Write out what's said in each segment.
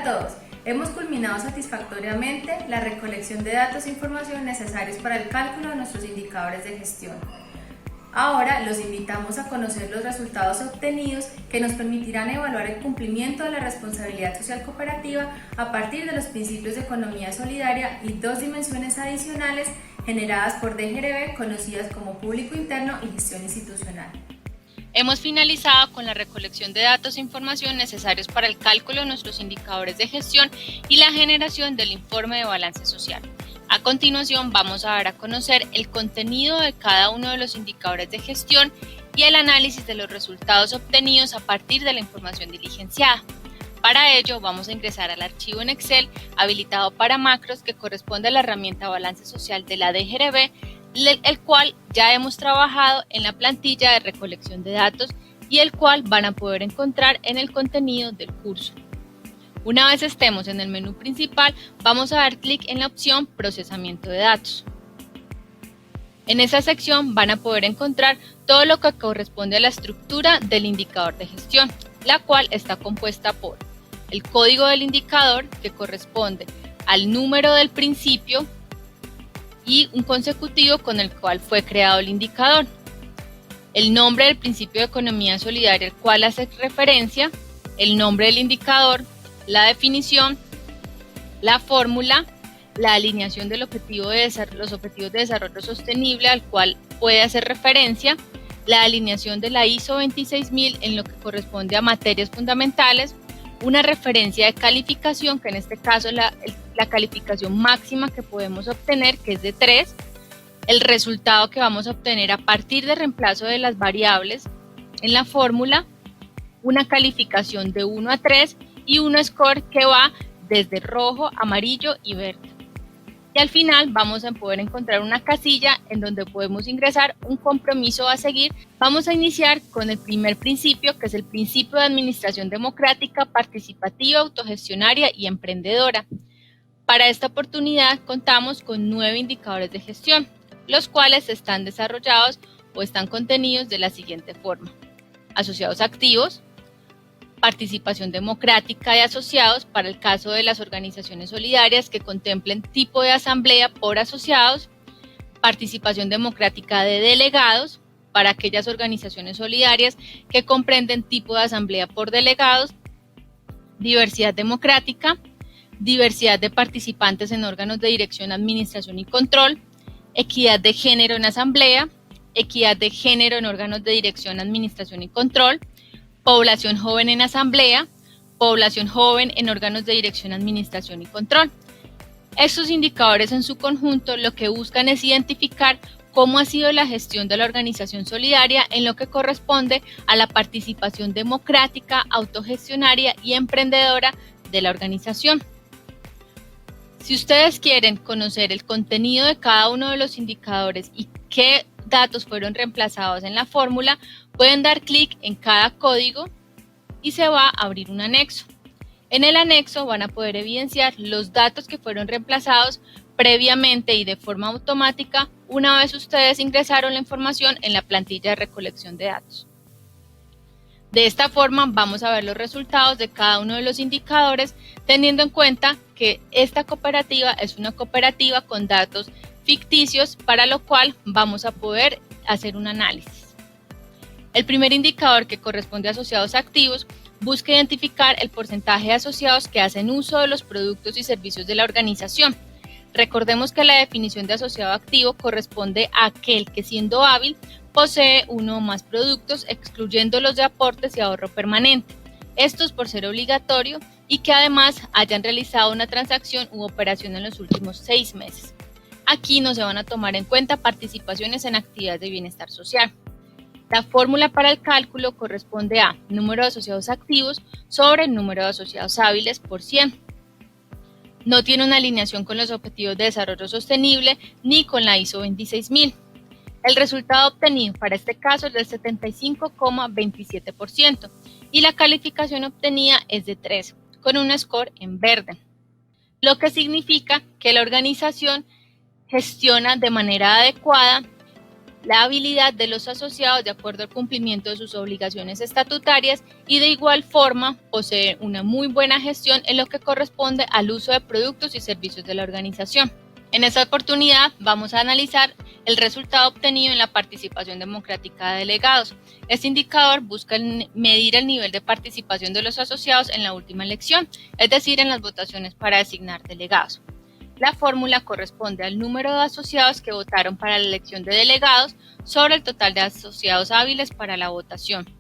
Hola a todos. Hemos culminado satisfactoriamente la recolección de datos e información necesarios para el cálculo de nuestros indicadores de gestión. Ahora los invitamos a conocer los resultados obtenidos que nos permitirán evaluar el cumplimiento de la responsabilidad social cooperativa a partir de los principios de economía solidaria y dos dimensiones adicionales generadas por DGRB conocidas como público interno y gestión institucional. Hemos finalizado con la recolección de datos e información necesarios para el cálculo de nuestros indicadores de gestión y la generación del informe de balance social. A continuación vamos a dar a conocer el contenido de cada uno de los indicadores de gestión y el análisis de los resultados obtenidos a partir de la información diligenciada. Para ello vamos a ingresar al archivo en Excel habilitado para macros que corresponde a la herramienta balance social de la DGRB, el cual ya hemos trabajado en la plantilla de recolección de datos y el cual van a poder encontrar en el contenido del curso. Una vez estemos en el menú principal, vamos a dar clic en la opción Procesamiento de datos. En esta sección van a poder encontrar todo lo que corresponde a la estructura del indicador de gestión, la cual está compuesta por el código del indicador, que corresponde al número del principio, y un consecutivo con el cual fue creado el indicador, el nombre del principio de economía solidaria al cual hace referencia, el nombre del indicador, la definición, la fórmula, la alineación del los objetivos de desarrollo sostenible al cual puede hacer referencia, la alineación de la ISO 26000 en lo que corresponde a materias fundamentales, una referencia de calificación, que en este caso es la calificación máxima que podemos obtener, que es de 3, el resultado que vamos a obtener a partir de reemplazo de las variables en la fórmula, una calificación de 1 a 3 y un score que va desde rojo, amarillo y verde. Y al final vamos a poder encontrar una casilla en donde podemos ingresar un compromiso a seguir. Vamos a iniciar con el primer principio, que es el principio de administración democrática, participativa, autogestionaria y emprendedora. Para esta oportunidad contamos con 9 indicadores de gestión, los cuales están desarrollados o están contenidos de la siguiente forma: asociados activos, participación democrática de asociados para el caso de las organizaciones solidarias que contemplen tipo de asamblea por asociados, participación democrática de delegados para aquellas organizaciones solidarias que comprenden tipo de asamblea por delegados, diversidad democrática, diversidad de participantes en órganos de dirección, administración y control, equidad de género en asamblea, equidad de género en órganos de dirección, administración y control, población joven en asamblea, población joven en órganos de dirección, administración y control. Estos indicadores en su conjunto lo que buscan es identificar cómo ha sido la gestión de la organización solidaria en lo que corresponde a la participación democrática, autogestionaria y emprendedora de la organización. Si ustedes quieren conocer el contenido de cada uno de los indicadores y qué datos fueron reemplazados en la fórmula, pueden dar clic en cada código y se va a abrir un anexo. En el anexo van a poder evidenciar los datos que fueron reemplazados previamente y de forma automática una vez ustedes ingresaron la información en la plantilla de recolección de datos. De esta forma vamos a ver los resultados de cada uno de los indicadores, teniendo en cuenta que esta cooperativa es una cooperativa con datos ficticios, para lo cual vamos a poder hacer un análisis. El primer indicador, que corresponde a asociados activos, busca identificar el porcentaje de asociados que hacen uso de los productos y servicios de la organización. Recordemos que la definición de asociado activo corresponde a aquel que, siendo hábil, posee uno o más productos, excluyendo los de aportes y ahorro permanente. Estos por ser obligatorio y que además hayan realizado una transacción u operación en los últimos 6 meses. Aquí no se van a tomar en cuenta participaciones en actividades de bienestar social. La fórmula para el cálculo corresponde a número de asociados activos sobre el número de asociados hábiles por 100. No tiene una alineación con los objetivos de desarrollo sostenible ni con la ISO 26000. El resultado obtenido para este caso es del 75,27% y la calificación obtenida es de 3, con un score en verde, lo que significa que la organización gestiona de manera adecuada la habilidad de los asociados de acuerdo al cumplimiento de sus obligaciones estatutarias y de igual forma posee una muy buena gestión en lo que corresponde al uso de productos y servicios de la organización. En esta oportunidad vamos a analizar el resultado obtenido en la participación democrática de delegados. Este indicador busca medir el nivel de participación de los asociados en la última elección, es decir, en las votaciones para designar delegados. La fórmula corresponde al número de asociados que votaron para la elección de delegados sobre el total de asociados hábiles para la votación.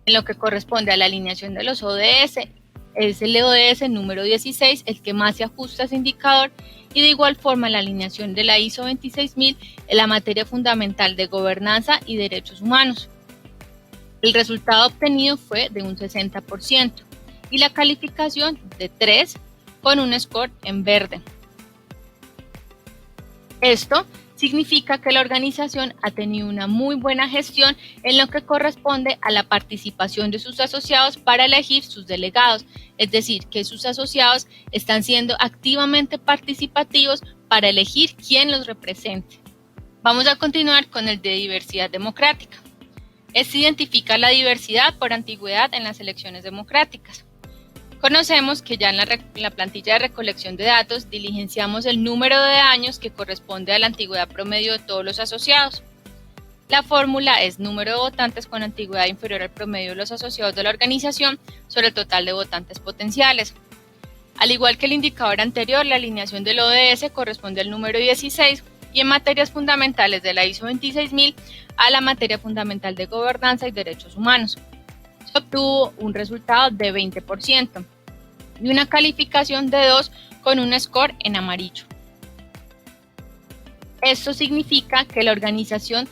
En lo que corresponde a la alineación de los ODS, es el ODS número 16 el que más se ajusta a ese indicador, y de igual forma la alineación de la ISO 26000 en la materia fundamental de gobernanza y derechos humanos. El resultado obtenido fue de un 60% y la calificación de 3 con un score en verde. Esto significa que la organización ha tenido una muy buena gestión en lo que corresponde a la participación de sus asociados para elegir sus delegados, es decir, que sus asociados están siendo activamente participativos para elegir quién los represente. Vamos a continuar con el de diversidad democrática. Este identifica la diversidad por antigüedad en las elecciones democráticas. Conocemos que ya en la plantilla de recolección de datos diligenciamos el número de años que corresponde a la antigüedad promedio de todos los asociados. La fórmula es número de votantes con antigüedad inferior al promedio de los asociados de la organización sobre el total de votantes potenciales. Al igual que el indicador anterior, la alineación del ODS corresponde al número 16 y en materias fundamentales de la ISO 26000 a la materia fundamental de gobernanza y derechos humanos. Se obtuvo un resultado de 20% y una calificación de 2 con un score en amarillo. Esto significa que la organización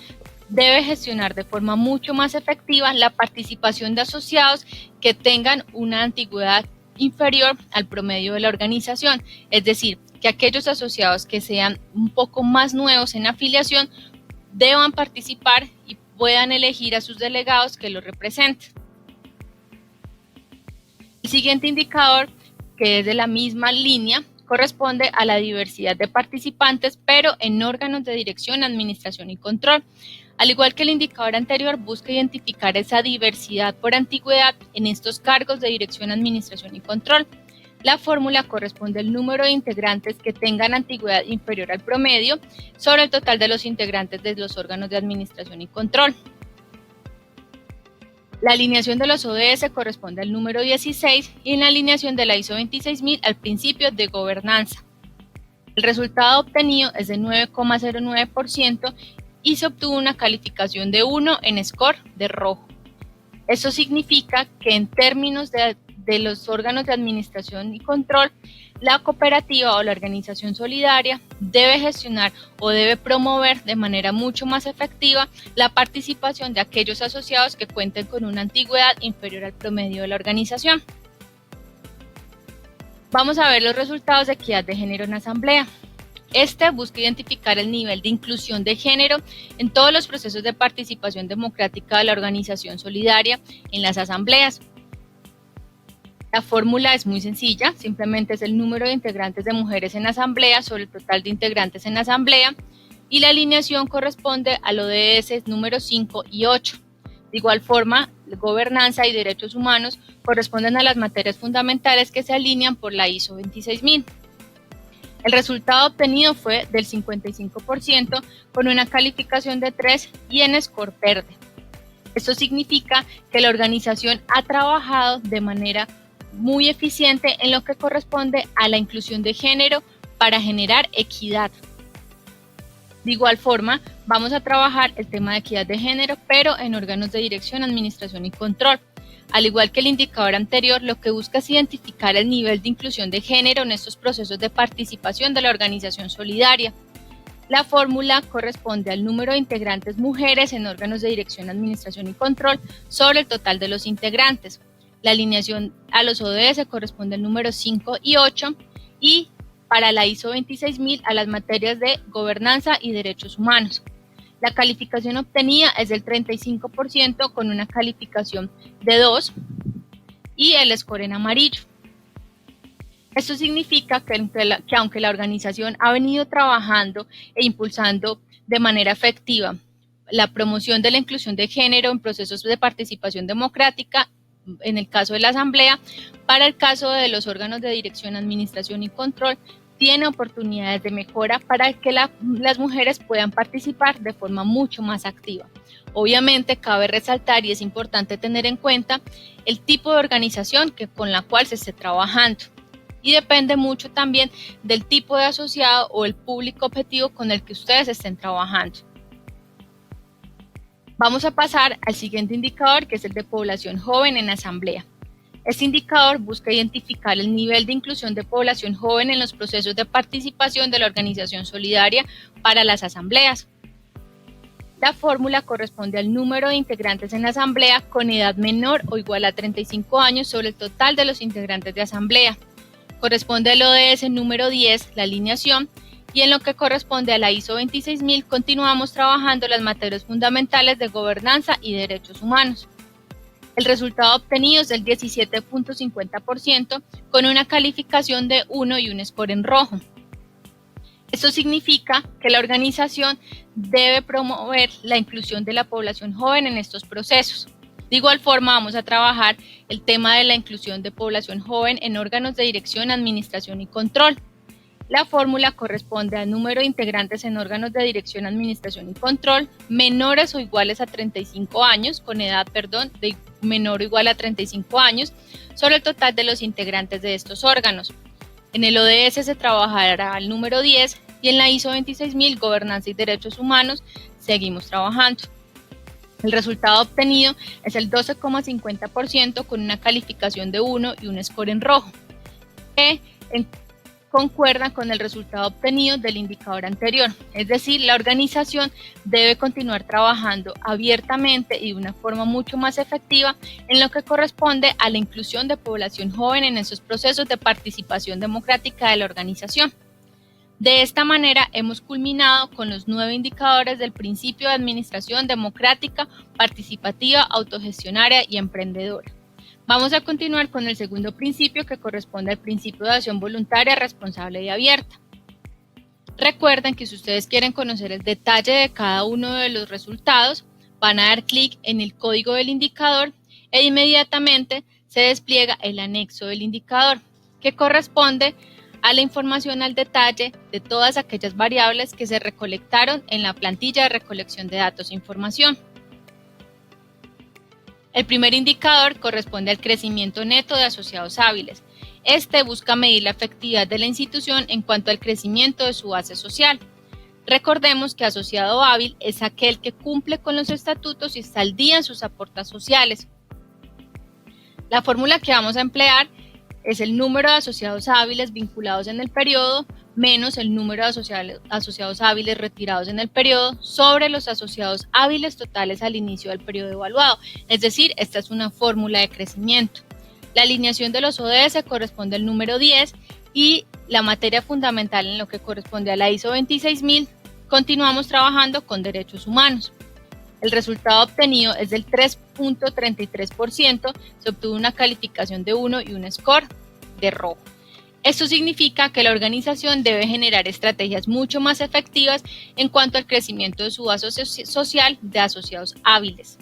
debe gestionar de forma mucho más efectiva la participación de asociados que tengan una antigüedad inferior al promedio de la organización, es decir, que aquellos asociados que sean un poco más nuevos en afiliación deban participar y puedan elegir a sus delegados que los representen. El siguiente indicador, que es de la misma línea, corresponde a la diversidad de participantes, pero en órganos de dirección, administración y control. Al igual que el indicador anterior, busca identificar esa diversidad por antigüedad en estos cargos de dirección, administración y control. La fórmula corresponde al número de integrantes que tengan antigüedad inferior al promedio sobre el total de los integrantes de los órganos de administración y control. La alineación de los ODS corresponde al número 16 y en la alineación de la ISO 26000 al principio de gobernanza. El resultado obtenido es de 9,09% y se obtuvo una calificación de 1 en score de rojo. Esto significa que en términos de los órganos de administración y control, la cooperativa o la organización solidaria debe gestionar o debe promover de manera mucho más efectiva la participación de aquellos asociados que cuenten con una antigüedad inferior al promedio de la organización. Vamos a ver los resultados de equidad de género en asamblea. Este busca identificar el nivel de inclusión de género en todos los procesos de participación democrática de la organización solidaria en las asambleas. La fórmula es muy sencilla, simplemente es el número de integrantes de mujeres en asamblea sobre el total de integrantes en asamblea y la alineación corresponde al ODS número 5 y 8. De igual forma, gobernanza y derechos humanos corresponden a las materias fundamentales que se alinean por la ISO 26000. El resultado obtenido fue del 55% con una calificación de 3 y en score verde. Esto significa que la organización ha trabajado de manera muy eficiente en lo que corresponde a la inclusión de género para generar equidad. De igual forma, vamos a trabajar el tema de equidad de género, pero en órganos de dirección, administración y control. Al igual que el indicador anterior, lo que busca es identificar el nivel de inclusión de género en estos procesos de participación de la organización solidaria. La fórmula corresponde al número de integrantes mujeres en órganos de dirección, administración y control sobre el total de los integrantes. La alineación a los ODS corresponde al número 5 y 8 y para la ISO 26000 a las materias de gobernanza y derechos humanos. La calificación obtenida es del 35% con una calificación de 2 y el score en amarillo. Esto significa que aunque la organización ha venido trabajando e impulsando de manera efectiva la promoción de la inclusión de género en procesos de participación democrática, en el caso de la Asamblea. Para el caso de los órganos de dirección, administración y control, tiene oportunidades de mejora para que las mujeres puedan participar de forma mucho más activa. Obviamente, cabe resaltar y es importante tener en cuenta el tipo de organización con la cual se esté trabajando. Y depende mucho también del tipo de asociado o el público objetivo con el que ustedes estén trabajando. Vamos a pasar al siguiente indicador, que es el de población joven en asamblea. Este indicador busca identificar el nivel de inclusión de población joven en los procesos de participación de la organización solidaria para las asambleas. La fórmula corresponde al número de integrantes en la asamblea con edad menor o igual a 35 años sobre el total de los integrantes de asamblea. Corresponde al ODS número 10, la alineación, y en lo que corresponde a la ISO 26000 continuamos trabajando las materias fundamentales de gobernanza y derechos humanos. El resultado obtenido es del 17.50% con una calificación de 1 y un score en rojo. Esto significa que la organización debe promover la inclusión de la población joven en estos procesos. De igual forma, vamos a trabajar el tema de la inclusión de población joven en órganos de dirección, administración y control. La fórmula corresponde al número de integrantes en órganos de dirección, administración y control menores o iguales a 35 años, con edad, de menor o igual a 35 años, sobre el total de los integrantes de estos órganos. En el ODS se trabajará el número 10 y en la ISO 26000, Gobernanza y Derechos Humanos, seguimos trabajando. El resultado obtenido es el 12,50% con una calificación de 1 y un score en rojo, que concuerdan con el resultado obtenido del indicador anterior. Es decir, la organización debe continuar trabajando abiertamente y de una forma mucho más efectiva en lo que corresponde a la inclusión de población joven en esos procesos de participación democrática de la organización. De esta manera hemos culminado con los 9 indicadores del principio de administración democrática, participativa, autogestionaria y emprendedora. Vamos a continuar con el segundo principio, que corresponde al principio de acción voluntaria, responsable y abierta. Recuerden que si ustedes quieren conocer el detalle de cada uno de los resultados, van a dar clic en el código del indicador e inmediatamente se despliega el anexo del indicador, que corresponde a la información al detalle de todas aquellas variables que se recolectaron en la plantilla de recolección de datos e información. El primer indicador corresponde al crecimiento neto de asociados hábiles. Este busca medir la efectividad de la institución en cuanto al crecimiento de su base social. Recordemos que asociado hábil es aquel que cumple con los estatutos y está al día en sus aportes sociales. La fórmula que vamos a emplear es el número de asociados hábiles vinculados en el periodo menos el número de asociados hábiles retirados en el periodo sobre los asociados hábiles totales al inicio del periodo evaluado. Es decir, esta es una fórmula de crecimiento. La alineación de los ODS corresponde al número 10 y la materia fundamental en lo que corresponde a la ISO 26000, continuamos trabajando con derechos humanos. El resultado obtenido es del 3.33%, se obtuvo una calificación de 1 y un score de rojo. Esto significa que la organización debe generar estrategias mucho más efectivas en cuanto al crecimiento de su base social de asociados hábiles.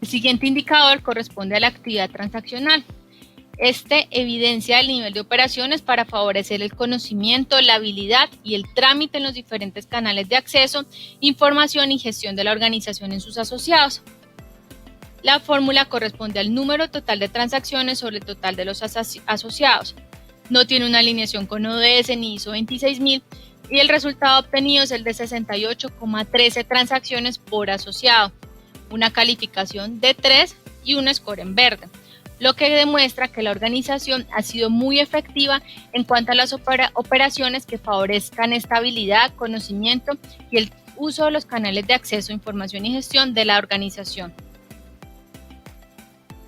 El siguiente indicador corresponde a la actividad transaccional. Este evidencia el nivel de operaciones para favorecer el conocimiento, la habilidad y el trámite en los diferentes canales de acceso, información y gestión de la organización en sus asociados. La fórmula corresponde al número total de transacciones sobre el total de los asociados. No tiene una alineación con ODS ni ISO 26000 y el resultado obtenido es el de 68,13 transacciones por asociado, una calificación de 3 y un score en verde, lo que demuestra que la organización ha sido muy efectiva en cuanto a las operaciones que favorezcan estabilidad, conocimiento y el uso de los canales de acceso, información y gestión de la organización.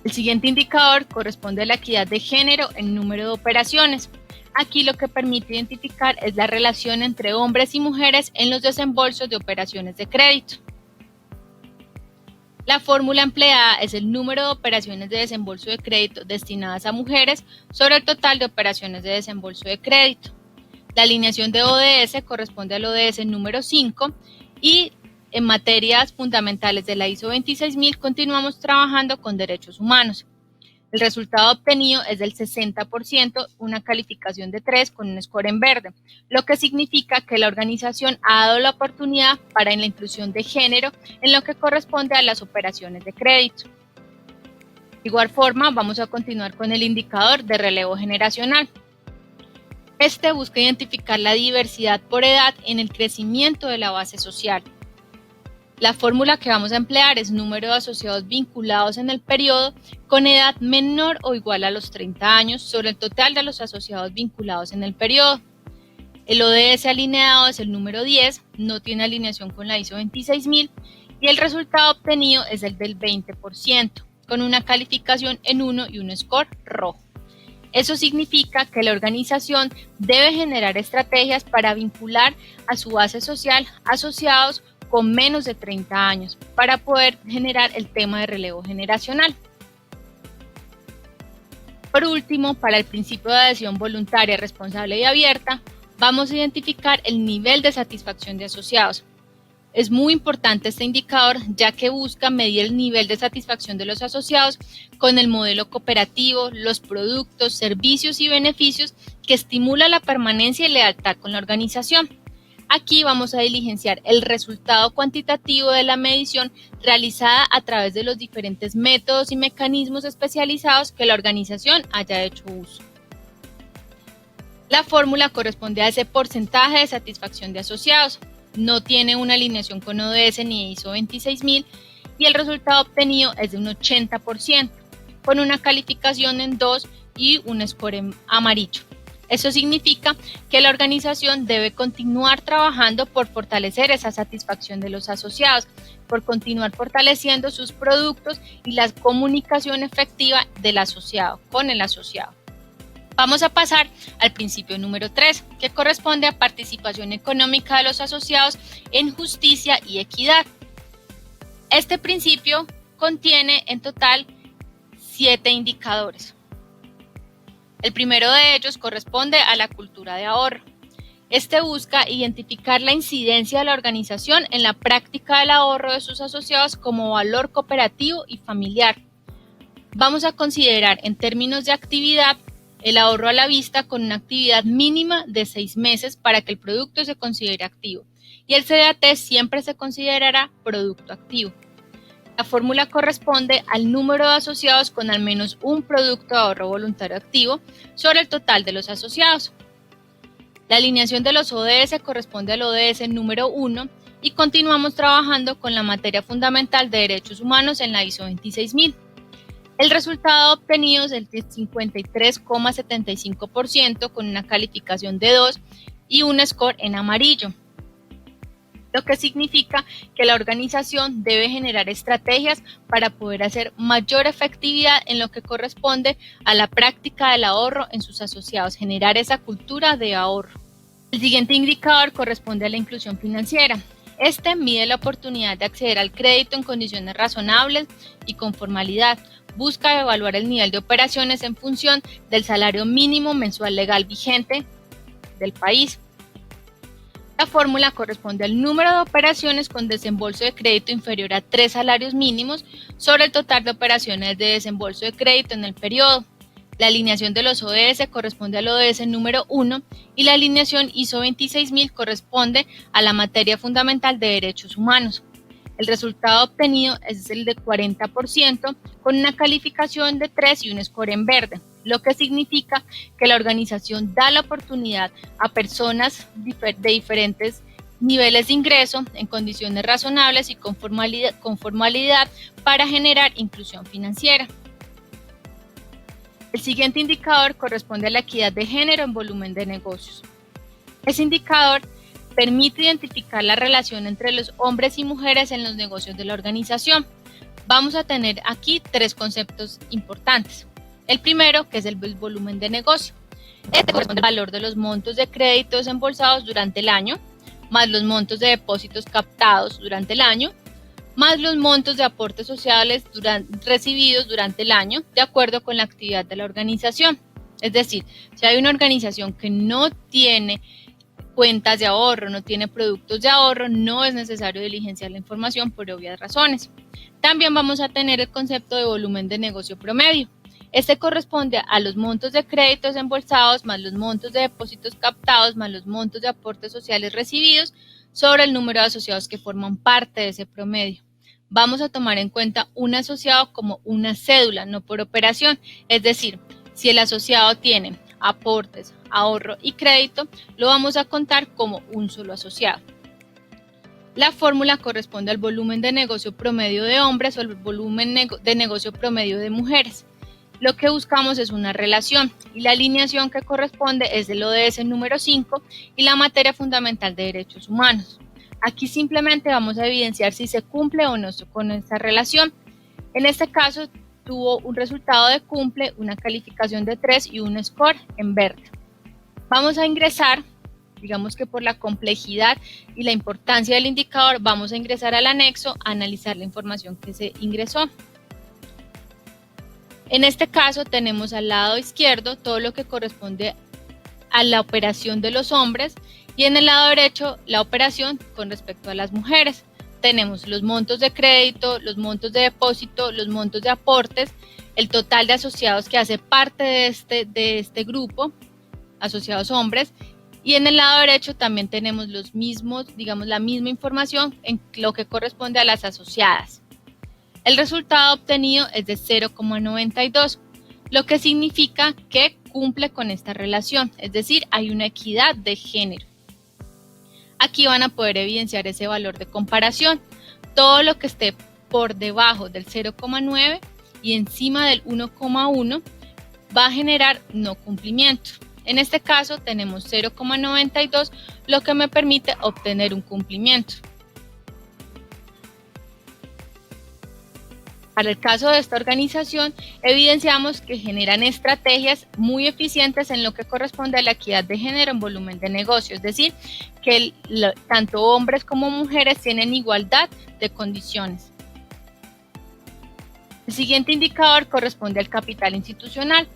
El siguiente indicador corresponde a la equidad de género en número de operaciones. Aquí lo que permite identificar es la relación entre hombres y mujeres en los desembolsos de operaciones de crédito. La fórmula empleada es el número de operaciones de desembolso de crédito destinadas a mujeres sobre el total de operaciones de desembolso de crédito. La alineación de ODS corresponde al ODS número 5 y en materias fundamentales de la ISO 26000 continuamos trabajando con derechos humanos. El resultado obtenido es del 60%, una calificación de 3 con un score en verde, lo que significa que la organización ha dado la oportunidad para la inclusión de género en lo que corresponde a las operaciones de crédito. De igual forma, vamos a continuar con el indicador de relevo generacional. Este busca identificar la diversidad por edad en el crecimiento de la base social. La fórmula que vamos a emplear es número de asociados vinculados en el periodo con edad menor o igual a los 30 años sobre el total de los asociados vinculados en el periodo. El ODS alineado es el número 10, no tiene alineación con la ISO 26000 y el resultado obtenido es el del 20%, con una calificación en 1 y un score rojo. Eso significa que la organización debe generar estrategias para vincular a su base social asociados con menos de 30 años para poder generar el tema de relevo generacional. Por último, para el principio de adhesión voluntaria, responsable y abierta, vamos a identificar el nivel de satisfacción de asociados. Es muy importante este indicador ya que busca medir el nivel de satisfacción de los asociados con el modelo cooperativo, los productos, servicios y beneficios que estimula la permanencia y lealtad con la organización. Aquí vamos a diligenciar el resultado cuantitativo de la medición realizada a través de los diferentes métodos y mecanismos especializados que la organización haya hecho uso. La fórmula corresponde a ese porcentaje de satisfacción de asociados. No tiene una alineación con ODS ni ISO 26000 y el resultado obtenido es de un 80%, con una calificación en 2 y un score en amarillo. Eso significa que la organización debe continuar trabajando por fortalecer esa satisfacción de los asociados, por continuar fortaleciendo sus productos y la comunicación efectiva del asociado con el asociado. Vamos a pasar al principio número 3, que corresponde a participación económica de los asociados en justicia y equidad. Este principio contiene en total 7 indicadores. El primero de ellos corresponde a la cultura de ahorro. Este busca identificar la incidencia de la organización en la práctica del ahorro de sus asociados como valor cooperativo y familiar. Vamos a considerar en términos de actividad el ahorro a la vista con una actividad mínima de 6 meses para que el producto se considere activo y el CDAT siempre se considerará producto activo. La fórmula corresponde al número de asociados con al menos un producto de ahorro voluntario activo sobre el total de los asociados. La alineación de los ODS corresponde al ODS número 1 y continuamos trabajando con la materia fundamental de derechos humanos en la ISO 26000. El resultado obtenido es el 53,75% con una calificación de 2 y un score en amarillo, lo que significa que la organización debe generar estrategias para poder hacer mayor efectividad en lo que corresponde a la práctica del ahorro en sus asociados, generar esa cultura de ahorro. El siguiente indicador corresponde a la inclusión financiera. Este mide la oportunidad de acceder al crédito en condiciones razonables y con formalidad. Busca evaluar el nivel de operaciones en función del salario mínimo mensual legal vigente del país. La fórmula corresponde al número de operaciones con desembolso de crédito inferior a 3 salarios mínimos sobre el total de operaciones de desembolso de crédito en el periodo. La alineación de los ODS corresponde al ODS número 1 y la alineación ISO 26000 corresponde a la materia fundamental de derechos humanos. El resultado obtenido es el de 40% con una calificación de 3 y un score en verde, lo que significa que la organización da la oportunidad a personas de diferentes niveles de ingreso en condiciones razonables y con formalidad para generar inclusión financiera. El siguiente indicador corresponde a la equidad de género en volumen de negocios. Ese indicador permite identificar la relación entre los hombres y mujeres en los negocios de la organización. Vamos a tener aquí 3 conceptos importantes. El primero, que es el volumen de negocio. Este corresponde al valor de los montos de crédito desembolsados durante el año, más los montos de depósitos captados durante el año, más los montos de aportes sociales recibidos durante el año, de acuerdo con la actividad de la organización. Es decir, si hay una organización que no tiene cuentas de ahorro, no tiene productos de ahorro, no es necesario diligenciar la información por obvias razones. También vamos a tener el concepto de volumen de negocio promedio. Este corresponde a los montos de créditos embolsados más los montos de depósitos captados más los montos de aportes sociales recibidos sobre el número de asociados que forman parte de ese promedio. Vamos a tomar en cuenta un asociado como una cédula, no por operación, es decir, si el asociado tiene aportes, ahorro y crédito, lo vamos a contar como un solo asociado. La fórmula corresponde al volumen de negocio promedio de hombres o el volumen de negocio promedio de mujeres. Lo que buscamos es una relación y la alineación que corresponde es del ODS número 5 y la materia fundamental de derechos humanos. Aquí simplemente vamos a evidenciar si se cumple o no con esta relación. En este caso tuvo un resultado de cumple, una calificación de 3 y un score en verde. Vamos a ingresar, digamos que por la complejidad y la importancia del indicador, vamos a ingresar al anexo a analizar la información que se ingresó. En este caso tenemos al lado izquierdo todo lo que corresponde a la operación de los hombres y en el lado derecho la operación con respecto a las mujeres. Tenemos los montos de crédito, los montos de depósito, los montos de aportes, el total de asociados que hace parte de este grupo, asociados hombres, y en el lado derecho también tenemos los mismos, digamos la misma información en lo que corresponde a las asociadas. El resultado obtenido es de 0,92, lo que significa que cumple con esta relación, es decir, hay una equidad de género. Aquí van a poder evidenciar ese valor de comparación. Todo lo que esté por debajo del 0,9 y encima del 1,1 va a generar no cumplimiento. En este caso tenemos 0,92, lo que me permite obtener un cumplimiento. Para el caso de esta organización, evidenciamos que generan estrategias muy eficientes en lo que corresponde a la equidad de género en volumen de negocio, es decir, que tanto hombres como mujeres tienen igualdad de condiciones. El siguiente indicador corresponde al capital institucional.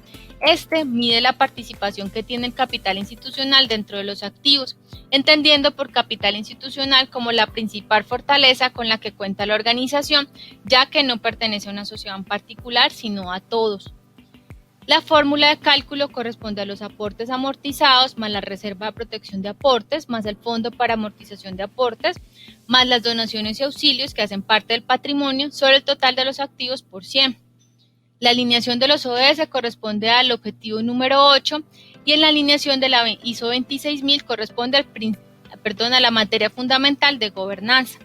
Este mide la participación que tiene el capital institucional dentro de los activos, entendiendo por capital institucional como la principal fortaleza con la que cuenta la organización, ya que no pertenece a una sociedad en particular, sino a todos. La fórmula de cálculo corresponde a los aportes amortizados más la reserva de protección de aportes, más el fondo para amortización de aportes, más las donaciones y auxilios que hacen parte del patrimonio sobre el total de los activos por 100. La alineación de los ODS corresponde al objetivo número 8 y en la alineación de la ISO 26000 corresponde a la materia fundamental de gobernanza.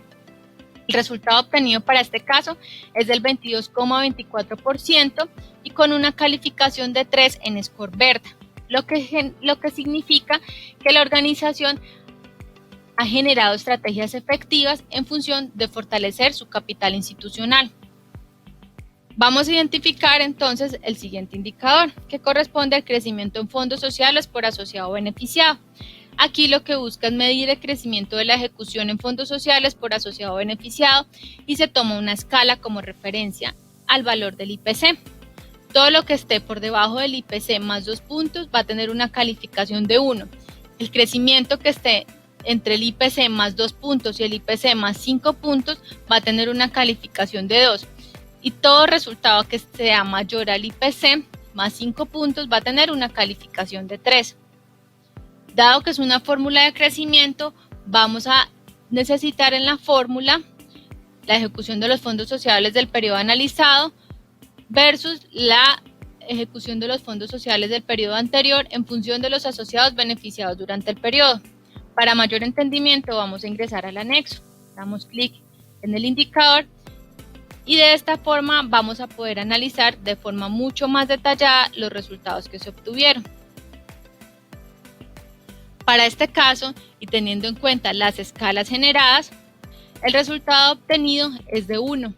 El resultado obtenido para este caso es del 22,24% y con una calificación de 3 en score verde, lo que significa que la organización ha generado estrategias efectivas en función de fortalecer su capital institucional. Vamos a identificar entonces el siguiente indicador, que corresponde al crecimiento en fondos sociales por asociado beneficiado. Aquí lo que busca es medir el crecimiento de la ejecución en fondos sociales por asociado beneficiado y se toma una escala como referencia al valor del IPC. Todo lo que esté por debajo del IPC más 2 puntos va a tener una calificación de 1. El crecimiento que esté entre el IPC más 2 puntos y el IPC más 5 puntos va a tener una calificación de 2. Y todo resultado que sea mayor al IPC más 5 puntos va a tener una calificación de 3. Dado que es una fórmula de crecimiento, vamos a necesitar en la fórmula la ejecución de los fondos sociales del periodo analizado versus la ejecución de los fondos sociales del periodo anterior en función de los asociados beneficiados durante el periodo. Para mayor entendimiento vamos a ingresar al anexo, damos clic en el indicador y de esta forma vamos a poder analizar de forma mucho más detallada los resultados que se obtuvieron. Para este caso, y teniendo en cuenta las escalas generadas, el resultado obtenido es de 1,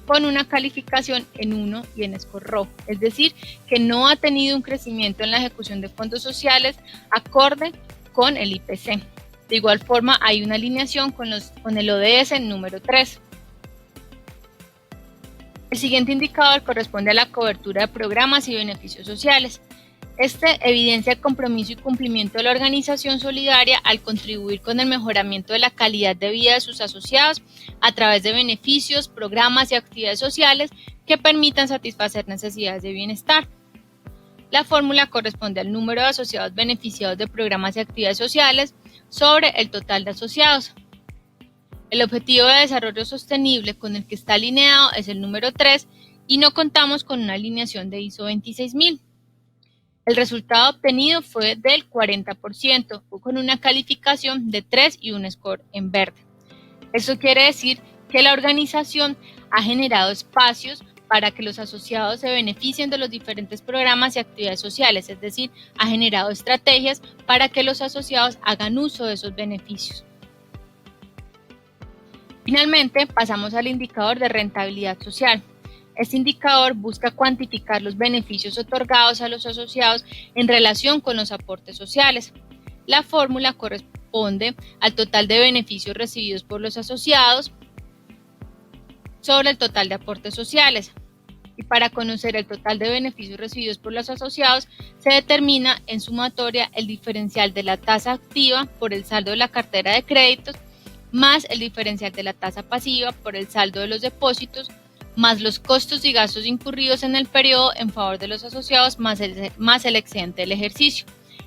con una calificación en 1 y en score rojo, es decir, que no ha tenido un crecimiento en la ejecución de fondos sociales acorde con el IPC. De igual forma, hay una alineación con el ODS número 3. El siguiente indicador corresponde a la cobertura de programas y beneficios sociales. Este evidencia el compromiso y cumplimiento de la organización solidaria al contribuir con el mejoramiento de la calidad de vida de sus asociados a través de beneficios, programas y actividades sociales que permitan satisfacer necesidades de bienestar. La fórmula corresponde al número de asociados beneficiados de programas y actividades sociales sobre el total de asociados. El objetivo de desarrollo sostenible con el que está alineado es el número 3 y no contamos con una alineación de ISO 26000. El resultado obtenido fue del 40%, con una calificación de 3 y un score en verde. Eso quiere decir que la organización ha generado espacios para que los asociados se beneficien de los diferentes programas y actividades sociales, es decir, ha generado estrategias para que los asociados hagan uso de esos beneficios. Finalmente, pasamos al indicador de rentabilidad social. Este indicador busca cuantificar los beneficios otorgados a los asociados en relación con los aportes sociales. La fórmula corresponde al total de beneficios recibidos por los asociados sobre el total de aportes sociales. Y para conocer el total de beneficios recibidos por los asociados, se determina en sumatoria el diferencial de la tasa activa por el saldo de la cartera de créditos, más el diferencial de la tasa pasiva por el saldo de los depósitos, más los costos y gastos incurridos en el periodo en favor de los asociados, más el excedente del ejercicio.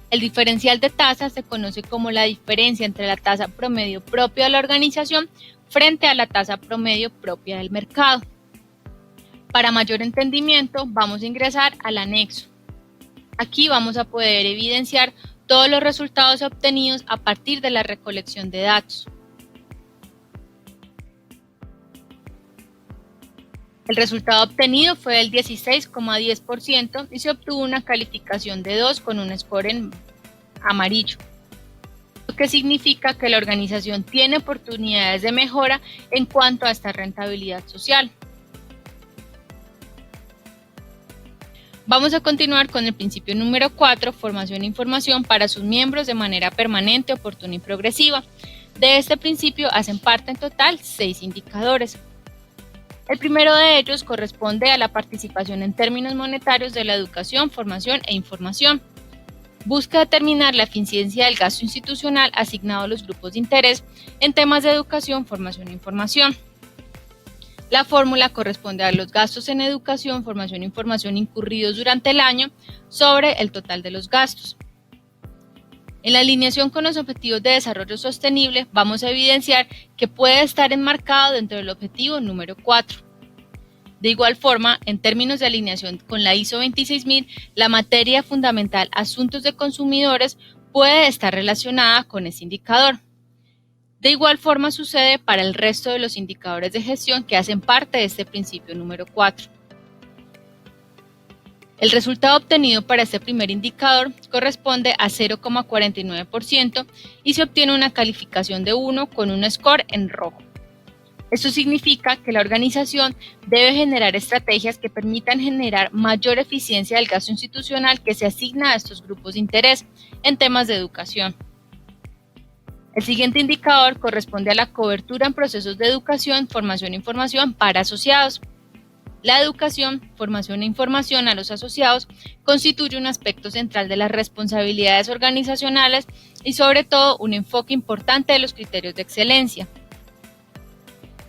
El diferencial de tasas se conoce como la diferencia entre la tasa promedio propia de la organización frente a la tasa promedio propia del mercado. Para mayor entendimiento, vamos a ingresar al anexo. Aquí vamos a poder evidenciar todos los resultados obtenidos a partir de la recolección de datos. El resultado obtenido fue del 16,10% y se obtuvo una calificación de 2 con un score en amarillo, lo que significa que la organización tiene oportunidades de mejora en cuanto a esta rentabilidad social. Vamos a continuar con el principio número 4, formación e información para sus miembros de manera permanente, oportuna y progresiva. De este principio hacen parte en total 6 indicadores. El primero de ellos corresponde a la participación en términos monetarios de la educación, formación e información. Busca determinar la eficiencia del gasto institucional asignado a los grupos de interés en temas de educación, formación e información. La fórmula corresponde a los gastos en educación, formación e información incurridos durante el año sobre el total de los gastos. En la alineación con los objetivos de desarrollo sostenible, vamos a evidenciar que puede estar enmarcado dentro del objetivo número 4. De igual forma, en términos de alineación con la ISO 26000, la materia fundamental asuntos de consumidores puede estar relacionada con este indicador. De igual forma sucede para el resto de los indicadores de gestión que hacen parte de este principio número 4. El resultado obtenido para este primer indicador corresponde a 0,49% y se obtiene una calificación de 1 con un score en rojo. Esto significa que la organización debe generar estrategias que permitan generar mayor eficiencia del gasto institucional que se asigna a estos grupos de interés en temas de educación. El siguiente indicador corresponde a la cobertura en procesos de educación, formación e información para asociados. La educación, formación e información a los asociados constituye un aspecto central de las responsabilidades organizacionales y sobre todo un enfoque importante de los criterios de excelencia.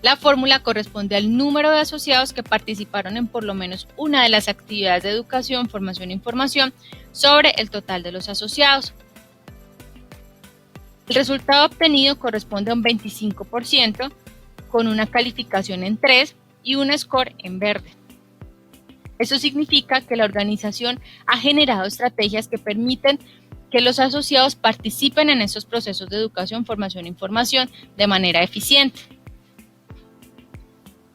La fórmula corresponde al número de asociados que participaron en por lo menos una de las actividades de educación, formación e información sobre el total de los asociados. El resultado obtenido corresponde a un 25% con una calificación en 3 y un score en verde. Eso significa que la organización ha generado estrategias que permiten que los asociados participen en estos procesos de educación, formación e información de manera eficiente.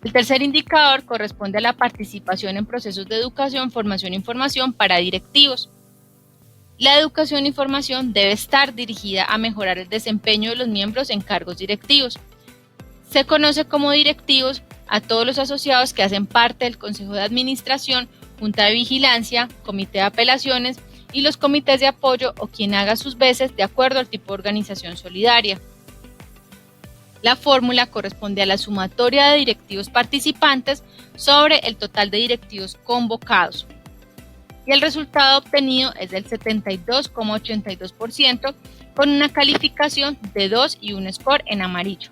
El tercer indicador corresponde a la participación en procesos de educación, formación e información para directivos. La educación e información debe estar dirigida a mejorar el desempeño de los miembros en cargos directivos. Se conoce como directivos a todos los asociados que hacen parte del Consejo de Administración, Junta de Vigilancia, Comité de Apelaciones y los comités de apoyo o quien haga sus veces de acuerdo al tipo de organización solidaria. La fórmula corresponde a la sumatoria de directivos participantes sobre el total de directivos convocados. y el resultado obtenido es del 72,82% con una calificación de 2 y un score en amarillo.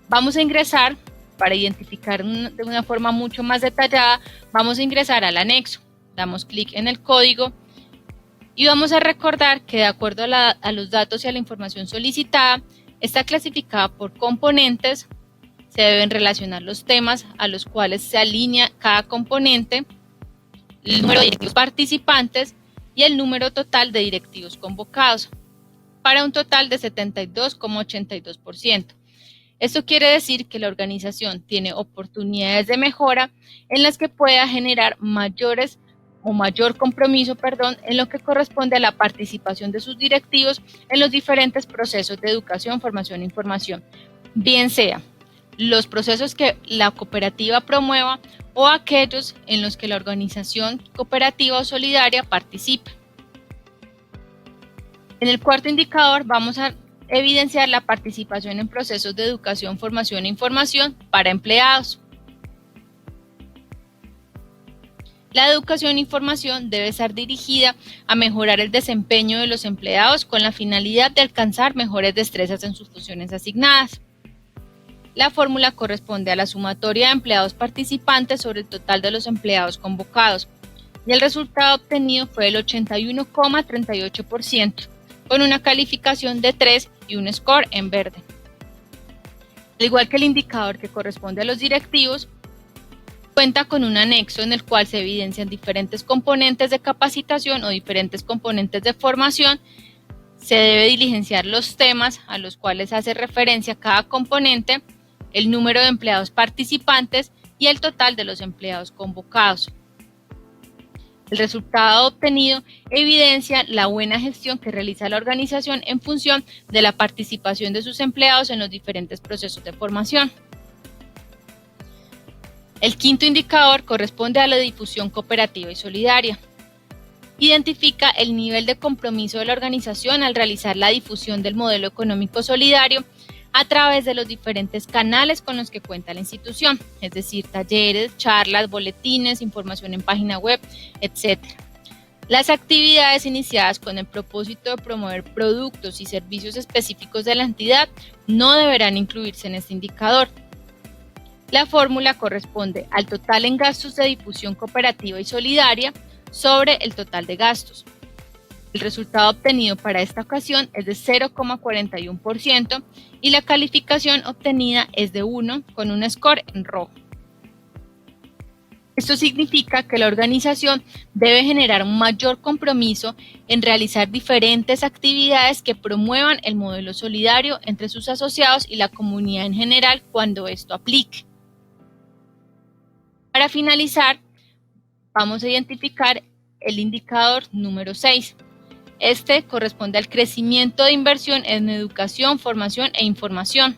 Vamos a ingresar, para identificar de una forma mucho más detallada, vamos a ingresar al anexo, damos clic en el código y vamos a recordar que de acuerdo a los datos y a la información solicitada, está clasificada por componentes, se deben relacionar los temas a los cuales se alinea cada componente, el número de directivos participantes y el número total de directivos convocados, para un total de 72,82%. Esto quiere decir que la organización tiene oportunidades de mejora en las que pueda generar mayor compromiso en lo que corresponde a la participación de sus directivos en los diferentes procesos de educación, formación e información, bien sea los procesos que la cooperativa promueva o aquellos en los que la organización cooperativa o solidaria participe. En el cuarto indicador vamos a evidenciar la participación en procesos de educación, formación e información para empleados. La educación e información debe estar dirigida a mejorar el desempeño de los empleados con la finalidad de alcanzar mejores destrezas en sus funciones asignadas. La fórmula corresponde a la sumatoria de empleados participantes sobre el total de los empleados convocados y el resultado obtenido fue el 81,38% con una calificación de 3 y un score en verde. Al igual que el indicador que corresponde a los directivos, cuenta con un anexo en el cual se evidencian diferentes componentes de capacitación o diferentes componentes de formación. Se debe diligenciar los temas a los cuales hace referencia cada componente, el número de empleados participantes y el total de los empleados convocados. El resultado obtenido evidencia la buena gestión que realiza la organización en función de la participación de sus empleados en los diferentes procesos de formación. El quinto indicador corresponde a la difusión cooperativa y solidaria. Identifica el nivel de compromiso de la organización al realizar la difusión del modelo económico solidario a través de los diferentes canales con los que cuenta la institución, es decir, talleres, charlas, boletines, información en página web, etc. Las actividades iniciadas con el propósito de promover productos y servicios específicos de la entidad no deberán incluirse en este indicador. La fórmula corresponde al total en gastos de difusión cooperativa y solidaria sobre el total de gastos. El resultado obtenido para esta ocasión es de 0,41% y la calificación obtenida es de 1 con un score en rojo. Esto significa que la organización debe generar un mayor compromiso en realizar diferentes actividades que promuevan el modelo solidario entre sus asociados y la comunidad en general cuando esto aplique. Para finalizar, vamos a identificar el indicador número 6. Este corresponde al crecimiento de inversión en educación, formación e información.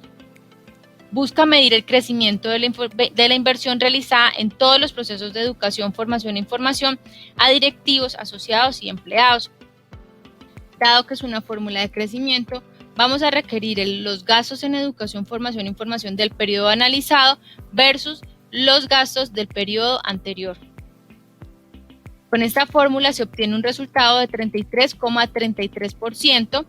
Busca medir el crecimiento de la inversión realizada en todos los procesos de educación, formación e información a directivos, asociados y empleados. Dado que es una fórmula de crecimiento, vamos a requerir los gastos en educación, formación e información del periodo analizado versus los gastos del periodo anterior. Con esta fórmula se obtiene un resultado de 33,33%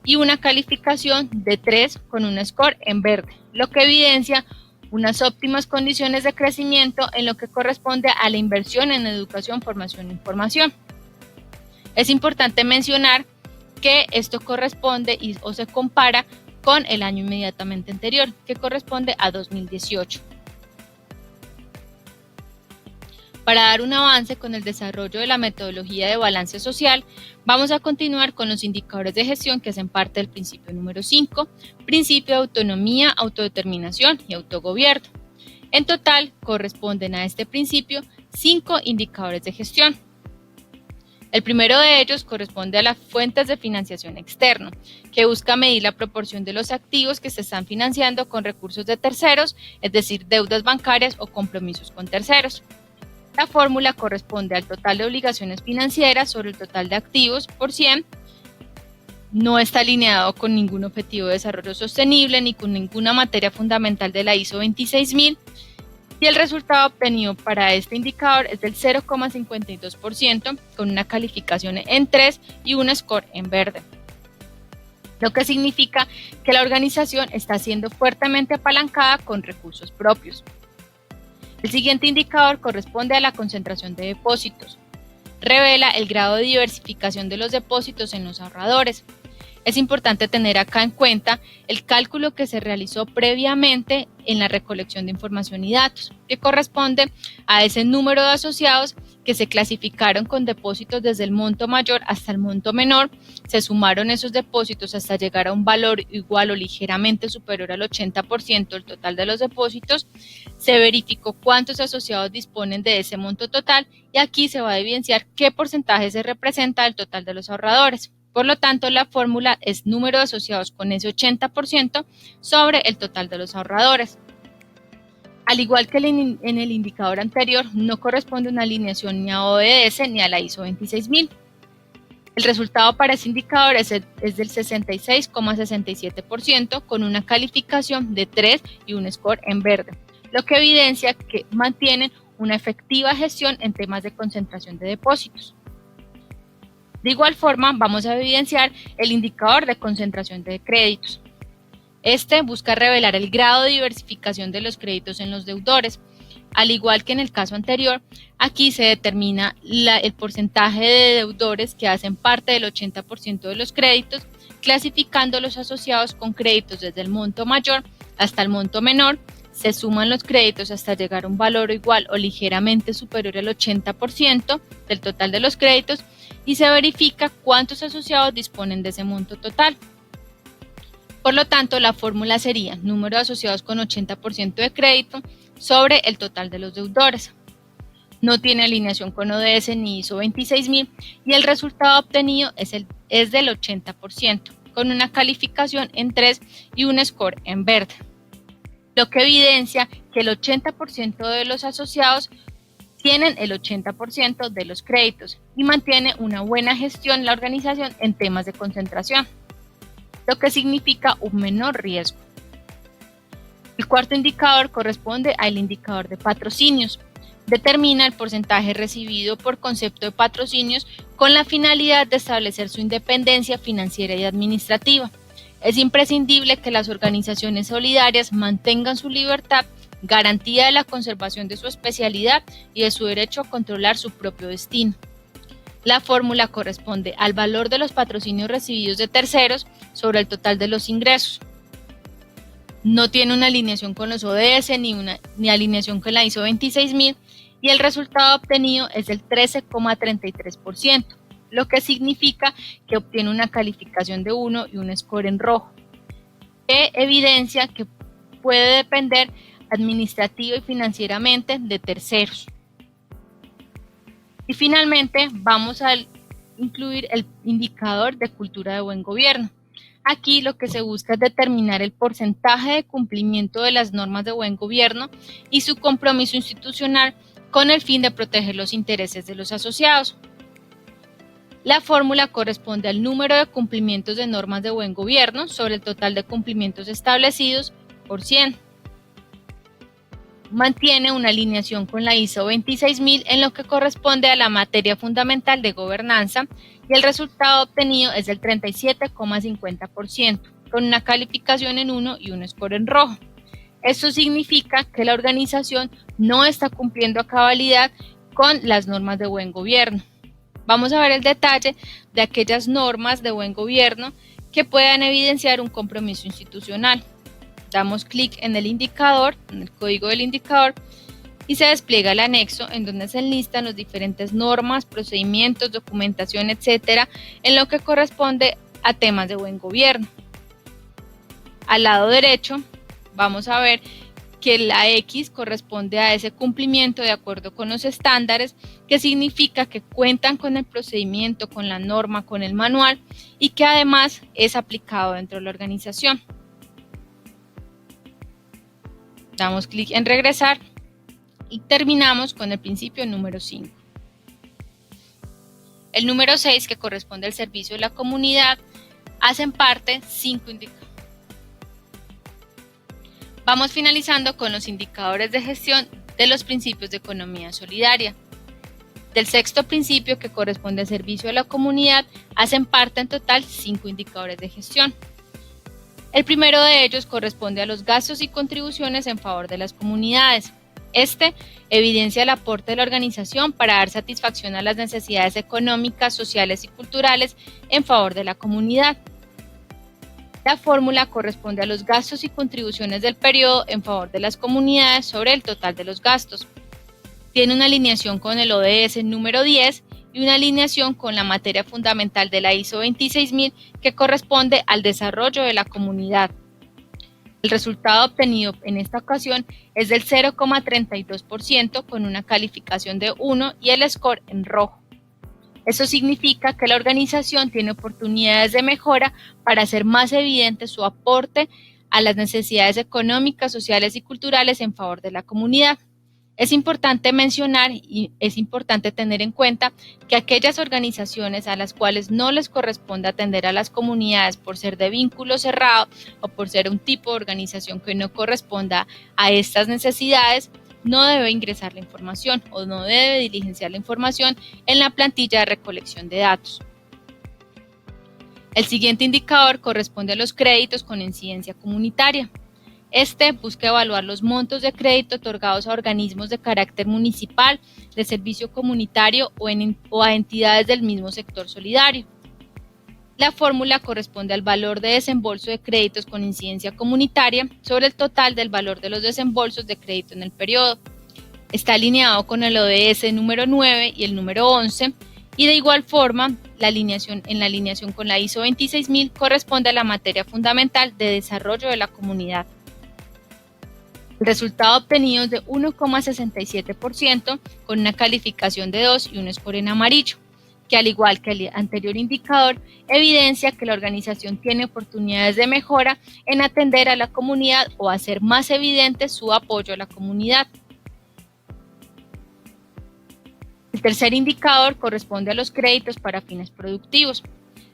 y una calificación de 3 con un score en verde, lo que evidencia unas óptimas condiciones de crecimiento en lo que corresponde a la inversión en educación, formación e información. Es importante mencionar que esto corresponde o se compara con el año inmediatamente anterior, que corresponde a 2018. Para dar un avance con el desarrollo de la metodología de balance social, vamos a continuar con los indicadores de gestión que hacen parte del principio número 5, principio de autonomía, autodeterminación y autogobierno. En total, corresponden a este principio 5 indicadores de gestión. El primero de ellos corresponde a las fuentes de financiación externo, que busca medir la proporción de los activos que se están financiando con recursos de terceros, es decir, deudas bancarias o compromisos con terceros. La fórmula corresponde al total de obligaciones financieras sobre el total de activos por 100. No está alineado con ningún objetivo de desarrollo sostenible ni con ninguna materia fundamental de la ISO 26000. y el resultado obtenido para este indicador es del 0,52% con una calificación en 3 y un score en verde, lo que significa que la organización está siendo fuertemente apalancada con recursos propios. El siguiente indicador corresponde a la concentración de depósitos. Revela el grado de diversificación de los depósitos en los ahorradores. Es importante tener acá en cuenta el cálculo que se realizó previamente en la recolección de información y datos, que corresponde a ese número de asociados que se clasificaron con depósitos desde el monto mayor hasta el monto menor, se sumaron esos depósitos hasta llegar a un valor igual o ligeramente superior al 80% del total de los depósitos, se verificó cuántos asociados disponen de ese monto total y aquí se va a evidenciar qué porcentaje se representa del total de los ahorradores. Por lo tanto, la fórmula es número de asociados con ese 80% sobre el total de los ahorradores. Al igual que en el indicador anterior, no corresponde una alineación ni a ODS ni a la ISO 26000. El resultado para ese indicador es del 66,67% con una calificación de 3 y un score en verde, lo que evidencia que mantienen una efectiva gestión en temas de concentración de depósitos. De igual forma, vamos a evidenciar el indicador de concentración de créditos. Este busca revelar el grado de diversificación de los créditos en los deudores. Al igual que en el caso anterior, aquí se determina el porcentaje de deudores que hacen parte del 80% de los créditos, clasificando los asociados con créditos desde el monto mayor hasta el monto menor. Se suman los créditos hasta llegar a un valor igual o ligeramente superior al 80% del total de los créditos y se verifica cuántos asociados disponen de ese monto total. Por lo tanto, la fórmula sería número de asociados con 80% de crédito sobre el total de los deudores. No tiene alineación con ODS ni ISO 26000 y el resultado obtenido es del 80%, con una calificación en 3 y un score en verde, lo que evidencia que el 80% de los asociados tienen el 80% de los créditos y mantiene una buena gestión la organización en temas de concentración, lo que significa un menor riesgo. El cuarto indicador corresponde al indicador de patrocinios. Determina el porcentaje recibido por concepto de patrocinios con la finalidad de establecer su independencia financiera y administrativa. Es imprescindible que las organizaciones solidarias mantengan su libertad, garantía de la conservación de su especialidad y de su derecho a controlar su propio destino. La fórmula corresponde al valor de los patrocinios recibidos de terceros sobre el total de los ingresos. No tiene una alineación con los ODS ni alineación con la ISO 26000 y el resultado obtenido es del 13,33%, lo que significa que obtiene una calificación de 1 y un score en rojo, que evidencia que puede depender administrativa y financieramente de terceros. Y finalmente vamos a incluir el indicador de cultura de buen gobierno. Aquí lo que se busca es determinar el porcentaje de cumplimiento de las normas de buen gobierno y su compromiso institucional con el fin de proteger los intereses de los asociados. La fórmula corresponde al número de cumplimientos de normas de buen gobierno sobre el total de cumplimientos establecidos por 100. Mantiene una alineación con la ISO 26000 en lo que corresponde a la materia fundamental de gobernanza y el resultado obtenido es del 37,50%, con una calificación en 1 y un score en rojo. Esto significa que la organización no está cumpliendo a cabalidad con las normas de buen gobierno. Vamos a ver el detalle de aquellas normas de buen gobierno que puedan evidenciar un compromiso institucional. Damos clic en el indicador, en el código del indicador, y se despliega el anexo en donde se enlistan las diferentes normas, procedimientos, documentación, etcétera, en lo que corresponde a temas de buen gobierno. Al lado derecho vamos a ver que la X corresponde a ese cumplimiento de acuerdo con los estándares, que significa que cuentan con el procedimiento, con la norma, con el manual y que además es aplicado dentro de la organización. Damos clic en regresar y terminamos con el principio número 5. El número 6, que corresponde al servicio de la comunidad, hacen parte 5 indicadores. Vamos finalizando con los indicadores de gestión de los principios de economía solidaria. Del sexto principio, que corresponde al servicio a la comunidad, hacen parte en total 5 indicadores de gestión. El primero de ellos corresponde a los gastos y contribuciones en favor de las comunidades. Este evidencia el aporte de la organización para dar satisfacción a las necesidades económicas, sociales y culturales en favor de la comunidad. La fórmula corresponde a los gastos y contribuciones del periodo en favor de las comunidades sobre el total de los gastos. Tiene una alineación con el ODS número 10 y una alineación con la materia fundamental de la ISO 26000 que corresponde al desarrollo de la comunidad. El resultado obtenido en esta ocasión es del 0,32% con una calificación de 1 y el score en rojo. Eso significa que la organización tiene oportunidades de mejora para hacer más evidente su aporte a las necesidades económicas, sociales y culturales en favor de la comunidad. Es importante mencionar y es importante tener en cuenta que aquellas organizaciones a las cuales no les corresponde atender a las comunidades por ser de vínculo cerrado o por ser un tipo de organización que no corresponda a estas necesidades, no debe ingresar la información o no debe diligenciar la información en la plantilla de recolección de datos. El siguiente indicador corresponde a los créditos con incidencia comunitaria. Este busca evaluar los montos de crédito otorgados a organismos de carácter municipal, de servicio comunitario o a entidades del mismo sector solidario. La fórmula corresponde al valor de desembolso de créditos con incidencia comunitaria sobre el total del valor de los desembolsos de crédito en el periodo. Está alineado con el ODS número 9 y el número 11 y de igual forma en la alineación con la ISO 26000 corresponde a la materia fundamental de desarrollo de la comunidad. El resultado obtenido es de 1,67% con una calificación de 2 y un score en amarillo, que al igual que el anterior indicador, evidencia que la organización tiene oportunidades de mejora en atender a la comunidad o hacer más evidente su apoyo a la comunidad. El tercer indicador corresponde a los créditos para fines productivos.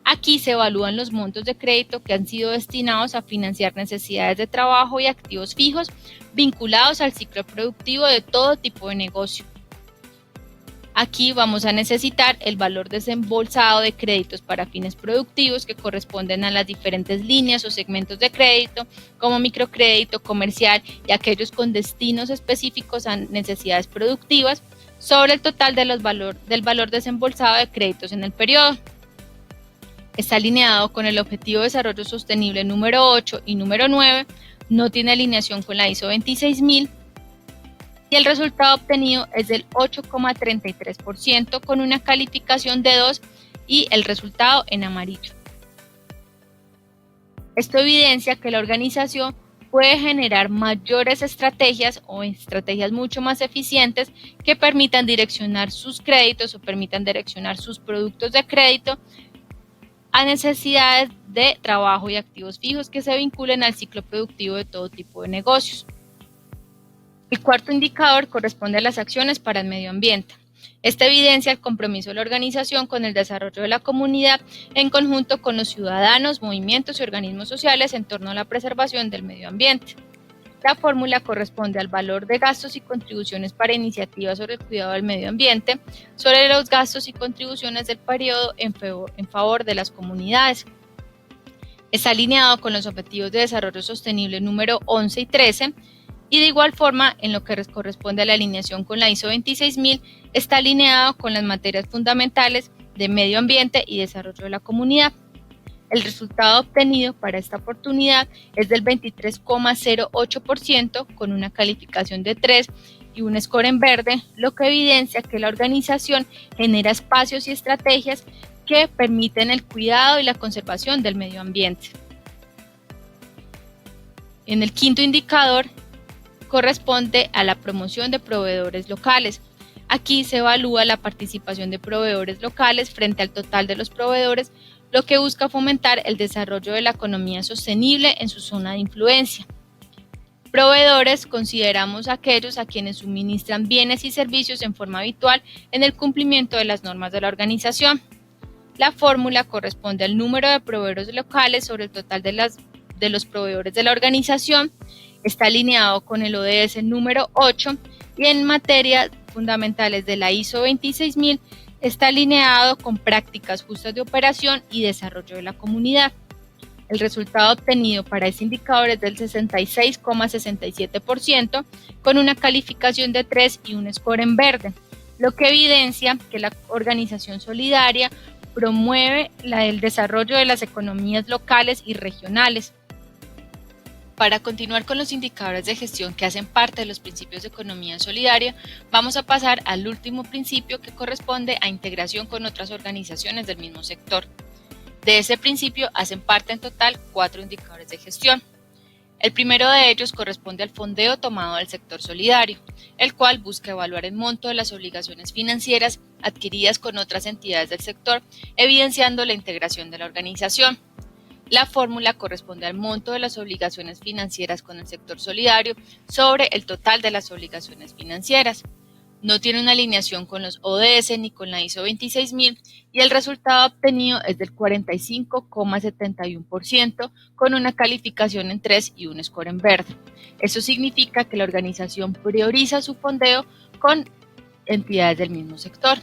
Aquí se evalúan los montos de crédito que han sido destinados a financiar necesidades de trabajo y activos fijos vinculados al ciclo productivo de todo tipo de negocio. Aquí vamos a necesitar el valor desembolsado de créditos para fines productivos que corresponden a las diferentes líneas o segmentos de crédito, como microcrédito, comercial y aquellos con destinos específicos a necesidades productivas, sobre el total del valor desembolsado de créditos en el periodo. Está alineado con el Objetivo de Desarrollo Sostenible número 8 y número 9, no tiene alineación con la ISO 26000 y el resultado obtenido es del 8,33% con una calificación de 2 y el resultado en amarillo. Esto evidencia que la organización puede generar mayores estrategias o estrategias mucho más eficientes que permitan direccionar sus créditos o permitan direccionar sus productos de crédito a necesidades de trabajo y activos fijos que se vinculen al ciclo productivo de todo tipo de negocios. El cuarto indicador corresponde a las acciones para el medio ambiente. Esta evidencia el compromiso de la organización con el desarrollo de la comunidad en conjunto con los ciudadanos, movimientos y organismos sociales en torno a la preservación del medio ambiente. La fórmula corresponde al valor de gastos y contribuciones para iniciativas sobre el cuidado del medio ambiente, sobre los gastos y contribuciones del periodo en favor de las comunidades. Está alineado con los Objetivos de Desarrollo Sostenible número 11 y 13 y de igual forma en lo que corresponde a la alineación con la ISO 26000 está alineado con las materias fundamentales de medio ambiente y desarrollo de la comunidad. El resultado obtenido para esta oportunidad es del 23,08% con una calificación de 3 y un score en verde, lo que evidencia que la organización genera espacios y estrategias que permiten el cuidado y la conservación del medio ambiente. En el quinto indicador corresponde a la promoción de proveedores locales. Aquí se evalúa la participación de proveedores locales frente al total de los proveedores, lo que busca fomentar el desarrollo de la economía sostenible en su zona de influencia. Proveedores consideramos aquellos a quienes suministran bienes y servicios en forma habitual en el cumplimiento de las normas de la organización. La fórmula corresponde al número de proveedores locales sobre el total de los proveedores de la organización. Está alineado con el ODS número 8 y en materias fundamentales de la ISO 26000 está alineado con prácticas justas de operación y desarrollo de la comunidad. El resultado obtenido para este indicador es del 66,67% con una calificación de 3 y un score en verde, lo que evidencia que la organización solidaria promueve el desarrollo de las economías locales y regionales. Para continuar con los indicadores de gestión que hacen parte de los principios de economía solidaria, vamos a pasar al último principio que corresponde a integración con otras organizaciones del mismo sector. De ese principio hacen parte en total 4 indicadores de gestión. El primero de ellos corresponde al fondeo tomado del sector solidario, el cual busca evaluar el monto de las obligaciones financieras adquiridas con otras entidades del sector, evidenciando la integración de la organización. La fórmula corresponde al monto de las obligaciones financieras con el sector solidario sobre el total de las obligaciones financieras. No tiene una alineación con los ODS ni con la ISO 26000 y el resultado obtenido es del 45,71% con una calificación en 3 y un score en verde. Eso significa que la organización prioriza su fondeo con entidades del mismo sector.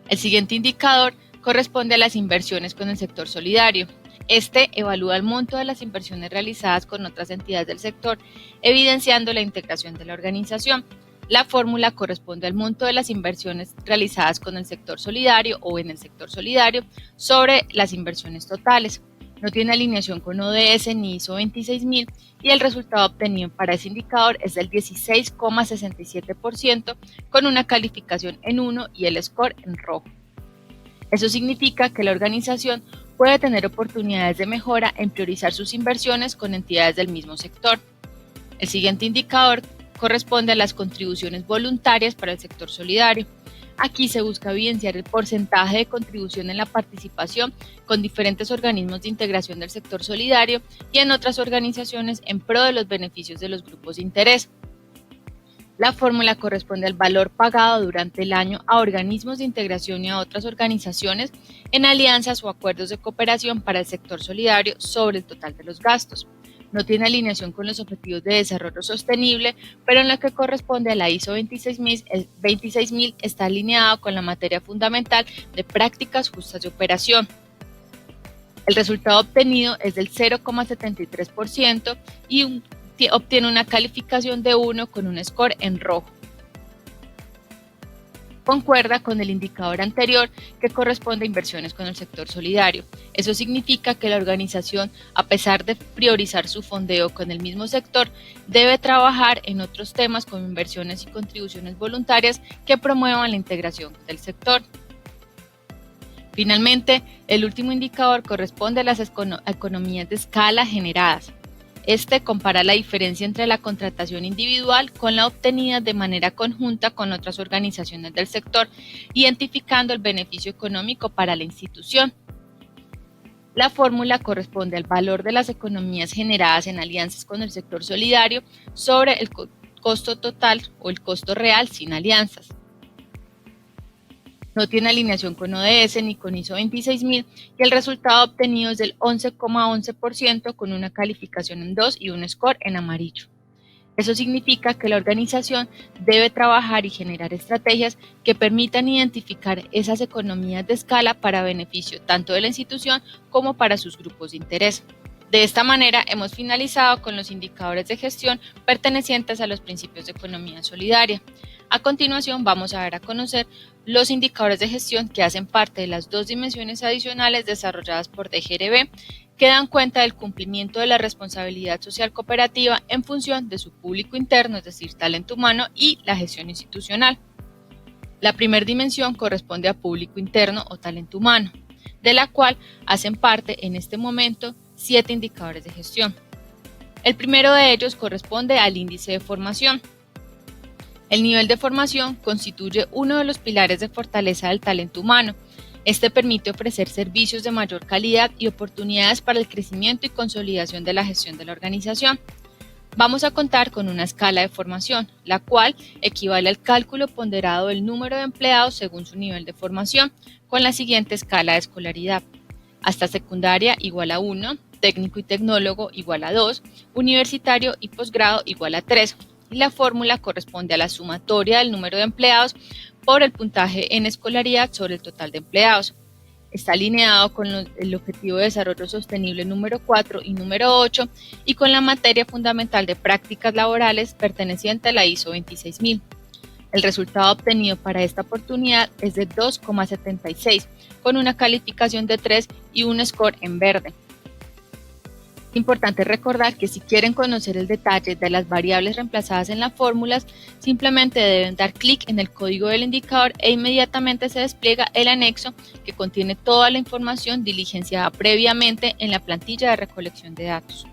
El siguiente indicador corresponde a las inversiones con el sector solidario. Este evalúa el monto de las inversiones realizadas con otras entidades del sector, evidenciando la integración de la organización. La fórmula corresponde al monto de las inversiones realizadas con el sector solidario o en el sector solidario sobre las inversiones totales. No tiene alineación con ODS ni ISO 26000 y el resultado obtenido para ese indicador es del 16,67% con una calificación en 1 y el score en rojo. Eso significa que la organización puede tener oportunidades de mejora en priorizar sus inversiones con entidades del mismo sector. El siguiente indicador corresponde a las contribuciones voluntarias para el sector solidario. Aquí se busca evidenciar el porcentaje de contribución en la participación con diferentes organismos de integración del sector solidario y en otras organizaciones en pro de los beneficios de los grupos de interés. La fórmula corresponde al valor pagado durante el año a organismos de integración y a otras organizaciones en alianzas o acuerdos de cooperación para el sector solidario sobre el total de los gastos. No tiene alineación con los objetivos de desarrollo sostenible, pero en lo que corresponde a la ISO 26000 está alineado con la materia fundamental de prácticas justas de operación. El resultado obtenido es del 0,73% y obtiene una calificación de 1 con un score en rojo. Concuerda con el indicador anterior que corresponde a inversiones con el sector solidario. Eso significa que la organización, a pesar de priorizar su fondeo con el mismo sector, debe trabajar en otros temas como inversiones y contribuciones voluntarias que promuevan la integración del sector. Finalmente, el último indicador corresponde a las economías de escala generadas. Este compara la diferencia entre la contratación individual con la obtenida de manera conjunta con otras organizaciones del sector, identificando el beneficio económico para la institución. La fórmula corresponde al valor de las economías generadas en alianzas con el sector solidario sobre el costo total o el costo real sin alianzas. No tiene alineación con ODS ni con ISO 26000 y el resultado obtenido es del 11,11% con una calificación en 2 y un score en amarillo. Eso significa que la organización debe trabajar y generar estrategias que permitan identificar esas economías de escala para beneficio tanto de la institución como para sus grupos de interés. De esta manera hemos finalizado con los indicadores de gestión pertenecientes a los principios de economía solidaria. A continuación vamos a dar a conocer los indicadores de gestión que hacen parte de las 2 dimensiones adicionales desarrolladas por DGRB que dan cuenta del cumplimiento de la responsabilidad social cooperativa en función de su público interno, es decir, talento humano y la gestión institucional. La primera dimensión corresponde a público interno o talento humano, de la cual hacen parte en este momento 7 indicadores de gestión. El primero de ellos corresponde al índice de formación. El nivel de formación constituye uno de los pilares de fortaleza del talento humano. Este permite ofrecer servicios de mayor calidad y oportunidades para el crecimiento y consolidación de la gestión de la organización. Vamos a contar con una escala de formación, la cual equivale al cálculo ponderado del número de empleados según su nivel de formación, con la siguiente escala de escolaridad. Hasta secundaria igual a 1, técnico y tecnólogo igual a 2, universitario y posgrado igual a 3. y la fórmula corresponde a la sumatoria del número de empleados por el puntaje en escolaridad sobre el total de empleados. Está alineado con el Objetivo de Desarrollo Sostenible número 4 y número 8 y con la materia fundamental de prácticas laborales perteneciente a la ISO 26000. El resultado obtenido para esta oportunidad es de 2,76, con una calificación de 3 y un score en verde. Es importante recordar que si quieren conocer el detalle de las variables reemplazadas en las fórmulas, simplemente deben dar clic en el código del indicador e inmediatamente se despliega el anexo que contiene toda la información diligenciada previamente en la plantilla de recolección de datos.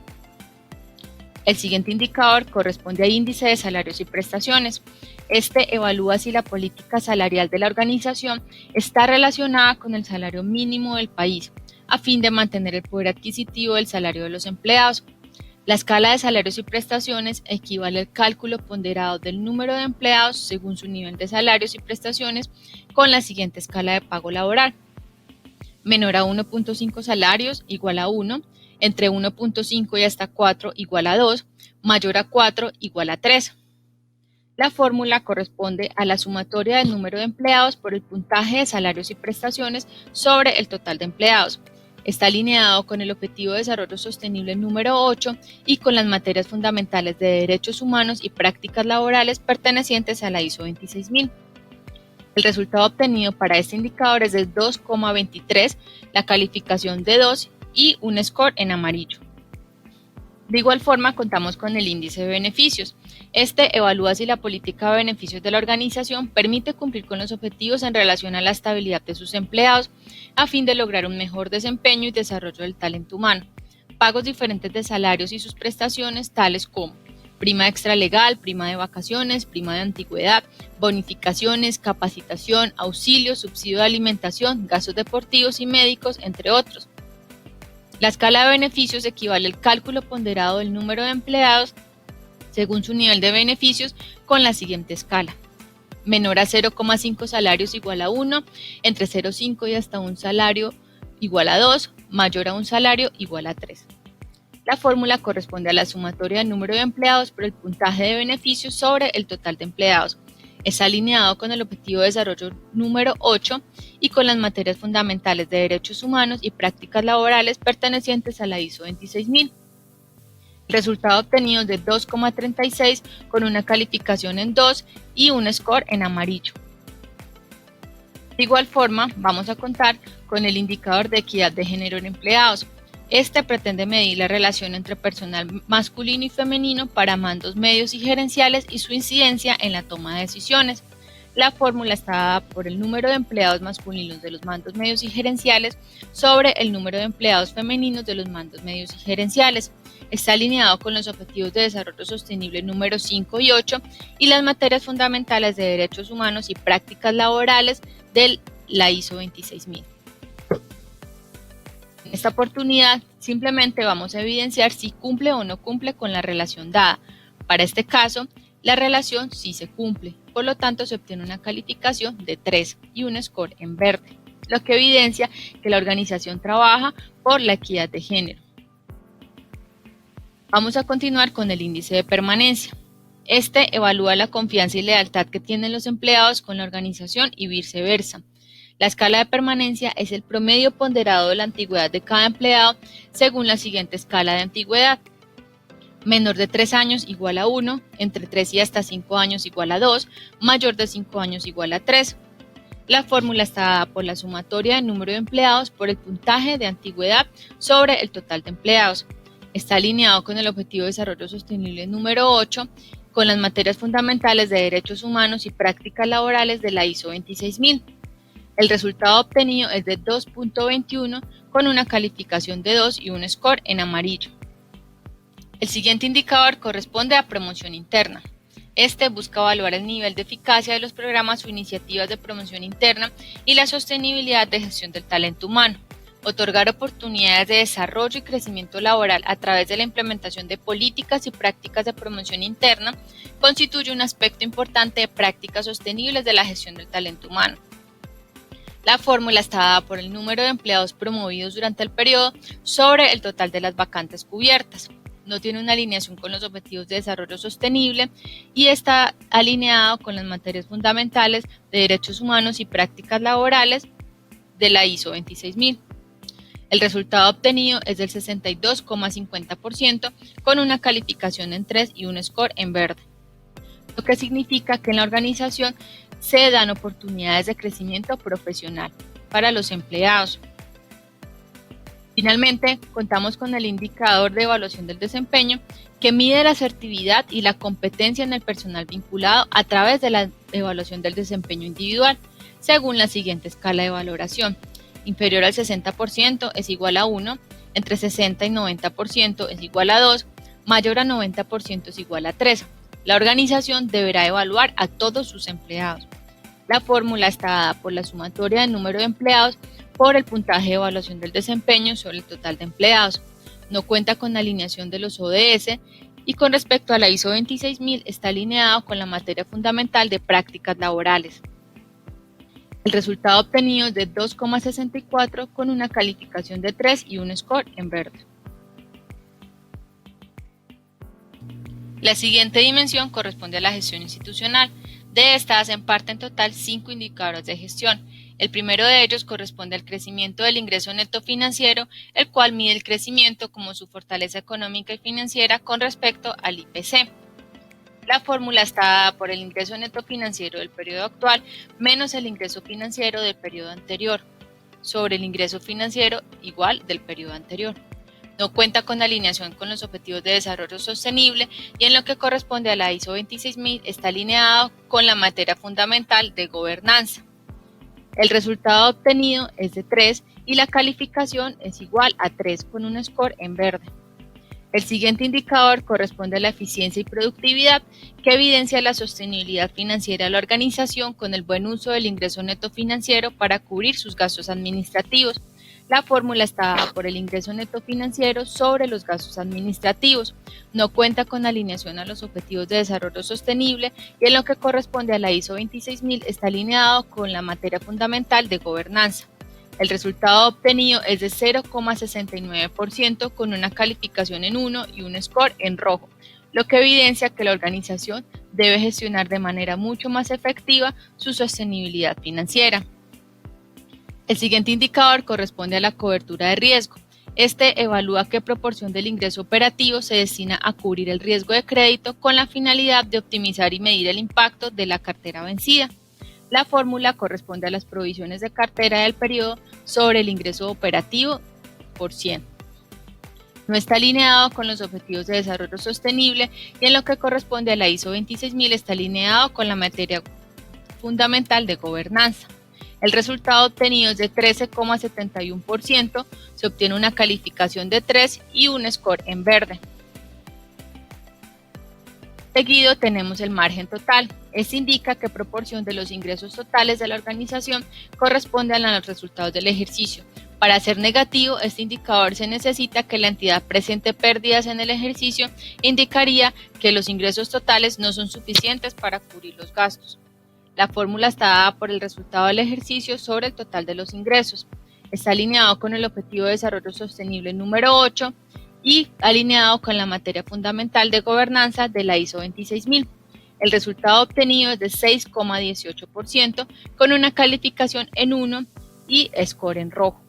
El siguiente indicador corresponde al índice de salarios y prestaciones. Este evalúa si la política salarial de la organización está relacionada con el salario mínimo del país, a fin de mantener el poder adquisitivo del salario de los empleados. La escala de salarios y prestaciones equivale al cálculo ponderado del número de empleados según su nivel de salarios y prestaciones con la siguiente escala de pago laboral. Menor a 1.5 salarios igual a 1, entre 1.5 y hasta 4 igual a 2, mayor a 4 igual a 3. La fórmula corresponde a la sumatoria del número de empleados por el puntaje de salarios y prestaciones sobre el total de empleados. Está alineado con el Objetivo de Desarrollo Sostenible número 8 y con las materias fundamentales de derechos humanos y prácticas laborales pertenecientes a la ISO 26000. El resultado obtenido para este indicador es de 2,23, la calificación de 2 y un score en amarillo. De igual forma, contamos con el índice de beneficios. Este evalúa si la política de beneficios de la organización permite cumplir con los objetivos en relación a la estabilidad de sus empleados, a fin de lograr un mejor desempeño y desarrollo del talento humano. Pagos diferentes de salarios y sus prestaciones, tales como prima extra legal, prima de vacaciones, prima de antigüedad, bonificaciones, capacitación, auxilio, subsidio de alimentación, gastos deportivos y médicos, entre otros. La escala de beneficios equivale al cálculo ponderado del número de empleados según su nivel de beneficios con la siguiente escala. Menor a 0,5 salarios igual a 1, entre 0,5 y hasta un salario igual a 2, mayor a un salario igual a 3. La fórmula corresponde a la sumatoria del número de empleados por el puntaje de beneficios sobre el total de empleados. Está alineado con el Objetivo de Desarrollo número 8 y con las materias fundamentales de derechos humanos y prácticas laborales pertenecientes a la ISO 26000. El resultado obtenido es de 2,36 con una calificación en 2 y un score en amarillo. De igual forma, vamos a contar con el indicador de equidad de género en empleados. Este pretende medir la relación entre personal masculino y femenino para mandos medios y gerenciales y su incidencia en la toma de decisiones. La fórmula está dada por el número de empleados masculinos de los mandos medios y gerenciales sobre el número de empleados femeninos de los mandos medios y gerenciales. Está alineado con los Objetivos de Desarrollo Sostenible número 5 y 8 y las materias fundamentales de derechos humanos y prácticas laborales de la ISO 26000. En esta oportunidad simplemente vamos a evidenciar si cumple o no cumple con la relación dada. Para este caso, la relación sí se cumple, por lo tanto se obtiene una calificación de 3 y un score en verde, lo que evidencia que la organización trabaja por la equidad de género. Vamos a continuar con el índice de permanencia. Este evalúa la confianza y lealtad que tienen los empleados con la organización y viceversa. La escala de permanencia es el promedio ponderado de la antigüedad de cada empleado según la siguiente escala de antigüedad. Menor de 3 años igual a 1, entre 3 y hasta 5 años igual a 2, mayor de 5 años igual a 3. La fórmula está dada por la sumatoria del número de empleados por el puntaje de antigüedad sobre el total de empleados. Está alineado con el Objetivo de Desarrollo Sostenible número 8, con las materias fundamentales de derechos humanos y prácticas laborales de la ISO 26000. El resultado obtenido es de 2.21 con una calificación de 2 y un score en amarillo. El siguiente indicador corresponde a promoción interna. Este busca evaluar el nivel de eficacia de los programas o iniciativas de promoción interna y la sostenibilidad de gestión del talento humano. Otorgar oportunidades de desarrollo y crecimiento laboral a través de la implementación de políticas y prácticas de promoción interna constituye un aspecto importante de prácticas sostenibles de la gestión del talento humano. La fórmula está dada por el número de empleados promovidos durante el periodo sobre el total de las vacantes cubiertas. no tiene una alineación con los objetivos de desarrollo sostenible y está alineado con las materias fundamentales de derechos humanos y prácticas laborales de la ISO 26000. El resultado obtenido es del 62,50% con una calificación en 3 y un score en verde, lo que significa que en la organización se dan oportunidades de crecimiento profesional para los empleados. Finalmente, contamos con el indicador de evaluación del desempeño que mide la asertividad y la competencia en el personal vinculado a través de la evaluación del desempeño individual, según la siguiente escala de valoración. Inferior al 60% es igual a 1, entre 60 y 90% es igual a 2, mayor a 90% es igual a 3. La organización deberá evaluar a todos sus empleados. La fórmula está dada por la sumatoria del número de empleados por el puntaje de evaluación del desempeño sobre el total de empleados. No cuenta con alineación de los ODS y con respecto a la ISO 26000 está alineado con la materia fundamental de prácticas laborales. El resultado obtenido es de 2,64 con una calificación de 3 y un score en verde. La siguiente dimensión corresponde a la gestión institucional. De esta hacen parte en total 5 indicadores de gestión. El primero de ellos corresponde al crecimiento del ingreso neto financiero, el cual mide el crecimiento como su fortaleza económica y financiera con respecto al IPC. La fórmula está dada por el ingreso neto financiero del periodo actual menos el ingreso financiero del periodo anterior, sobre el ingreso financiero igual del periodo anterior. No cuenta con alineación con los objetivos de desarrollo sostenible y en lo que corresponde a la ISO 26000 está alineado con la materia fundamental de gobernanza. El resultado obtenido es de 3 y la calificación es igual a 3 con un score en verde. El siguiente indicador corresponde a la eficiencia y productividad, que evidencia la sostenibilidad financiera de la organización con el buen uso del ingreso neto financiero para cubrir sus gastos administrativos. La fórmula está dada por el ingreso neto financiero sobre los gastos administrativos. No cuenta con alineación a los objetivos de desarrollo sostenible y en lo que corresponde a la ISO 26000 está alineado con la materia fundamental de gobernanza. El resultado obtenido es de 0,69% con una calificación en 1 y un score en rojo, lo que evidencia que la organización debe gestionar de manera mucho más efectiva su sostenibilidad financiera. El siguiente indicador corresponde a la cobertura de riesgo. Este evalúa qué proporción del ingreso operativo se destina a cubrir el riesgo de crédito con la finalidad de optimizar y medir el impacto de la cartera vencida. La fórmula corresponde a las provisiones de cartera del periodo sobre el ingreso operativo por 100. No está alineado con los objetivos de desarrollo sostenible y en lo que corresponde a la ISO 26000 está alineado con la materia fundamental de gobernanza. El resultado obtenido es de 13,71%, se obtiene una calificación de 3 y un score en verde. Seguido tenemos el margen total. Este indica qué proporción de los ingresos totales de la organización corresponden a los resultados del ejercicio. Para ser negativo, este indicador se necesita que la entidad presente pérdidas en el ejercicio, indicaría que los ingresos totales no son suficientes para cubrir los gastos. La fórmula está dada por el resultado del ejercicio sobre el total de los ingresos. Está alineado con el objetivo de desarrollo sostenible número 8 y alineado con la materia fundamental de gobernanza de la ISO 26000. El resultado obtenido es de 6,18% con una calificación en 1 y score en rojo.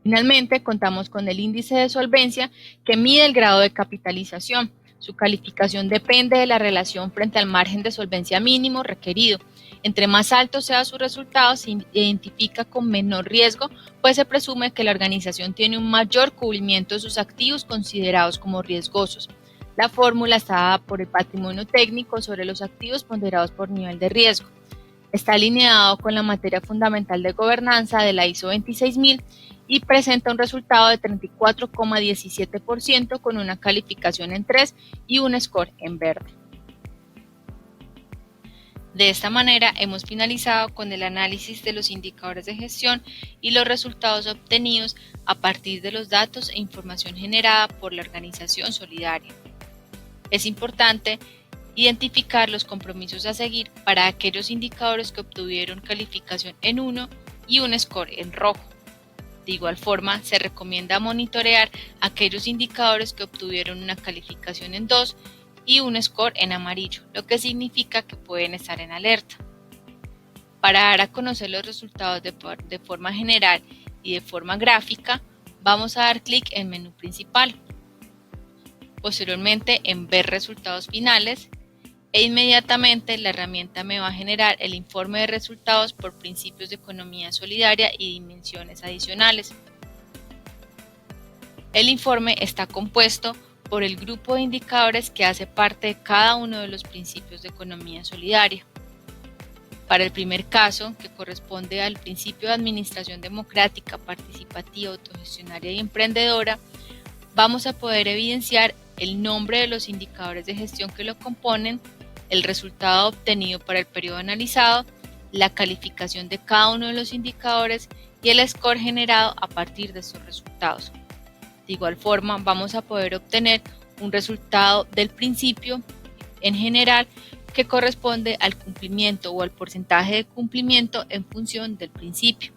Finalmente, contamos con el índice de solvencia que mide el grado de capitalización. Su calificación depende de la relación frente al margen de solvencia mínimo requerido. Entre más alto sea su resultado, se identifica con menor riesgo, pues se presume que la organización tiene un mayor cubrimiento de sus activos considerados como riesgosos. La fórmula está dada por el patrimonio técnico sobre los activos ponderados por nivel de riesgo. Está alineado con la materia fundamental de gobernanza de la ISO 26000 y presenta un resultado de 34,17% con una calificación en 3 y un score en verde. De esta manera hemos finalizado con el análisis de los indicadores de gestión y los resultados obtenidos a partir de los datos e información generada por la organización solidaria. Es importante identificar los compromisos a seguir para aquellos indicadores que obtuvieron calificación en 1 y un score en rojo. De igual forma, se recomienda monitorear aquellos indicadores que obtuvieron una calificación en 2 y un score en amarillo, lo que significa que pueden estar en alerta. Para dar a conocer los resultados de forma general y de forma gráfica, vamos a dar clic en Menú Principal. Posteriormente en Ver resultados finales e inmediatamente la herramienta me va a generar el informe de resultados por principios de economía solidaria y dimensiones adicionales. El informe está compuesto por el grupo de indicadores que hace parte de cada uno de los principios de economía solidaria. Para el primer caso, que corresponde al principio de administración democrática, participativa, autogestionaria y emprendedora, vamos a poder evidenciar el nombre de los indicadores de gestión que lo componen, el resultado obtenido para el periodo analizado, la calificación de cada uno de los indicadores y el score generado a partir de estos resultados. De igual forma, vamos a poder obtener un resultado del principio en general que corresponde al cumplimiento o al porcentaje de cumplimiento en función del principio.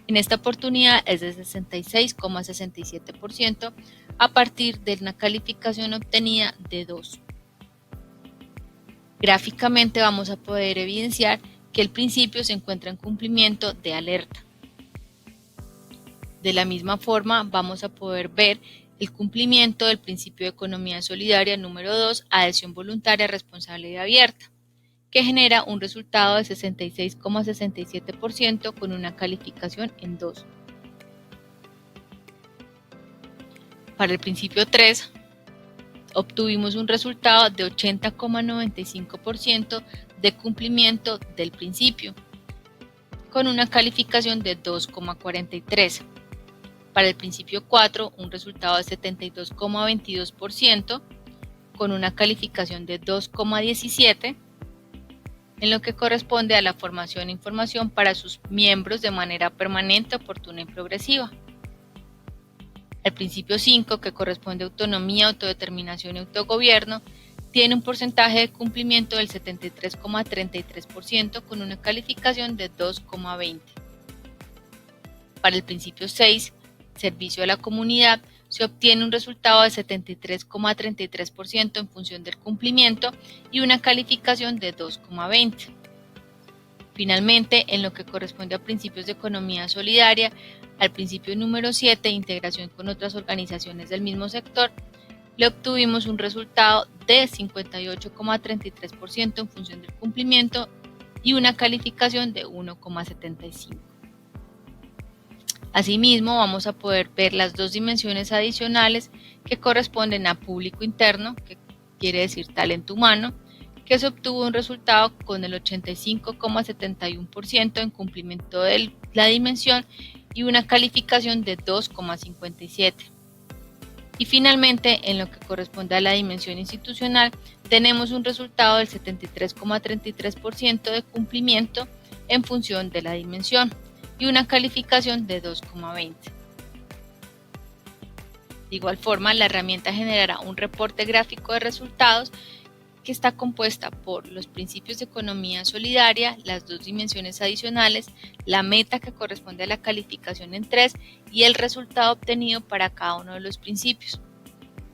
En esta oportunidad es de 66,67% a partir de una calificación obtenida de 2. Gráficamente vamos a poder evidenciar que el principio se encuentra en cumplimiento de alerta. De la misma forma vamos a poder ver el cumplimiento del principio de economía solidaria número 2, adhesión voluntaria, responsable y abierta, que genera un resultado de 66,67% con una calificación en 2. Para el principio 3, obtuvimos un resultado de 80,95% de cumplimiento del principio, con una calificación de 2,43. Para el principio 4, un resultado de 72,22%, con una calificación de 2,17, en lo que corresponde a la formación e información para sus miembros de manera permanente, oportuna y progresiva. El principio 5, que corresponde a autonomía, autodeterminación y autogobierno, tiene un porcentaje de cumplimiento del 73,33% con una calificación de 2,20. Para el principio 6, servicio a la comunidad, se obtiene un resultado de 73,33% en función del cumplimiento y una calificación de 2,20. Finalmente, en lo que corresponde a principios de economía solidaria, al principio número 7, integración con otras organizaciones del mismo sector, le obtuvimos un resultado de 58,33% en función del cumplimiento y una calificación de 1,75. Asimismo, vamos a poder ver las dos dimensiones adicionales que corresponden a público interno, que quiere decir talento humano, que se obtuvo un resultado con el 85,71% en cumplimiento de la dimensión y una calificación de 2,57. Y finalmente, en lo que corresponde a la dimensión institucional, tenemos un resultado del 73,33% de cumplimiento en función de la dimensión y una calificación de 2,20. De igual forma, la herramienta generará un reporte gráfico de resultados que está compuesta por los principios de economía solidaria, las dos dimensiones adicionales, la meta que corresponde a la calificación en 3 y el resultado obtenido para cada uno de los principios.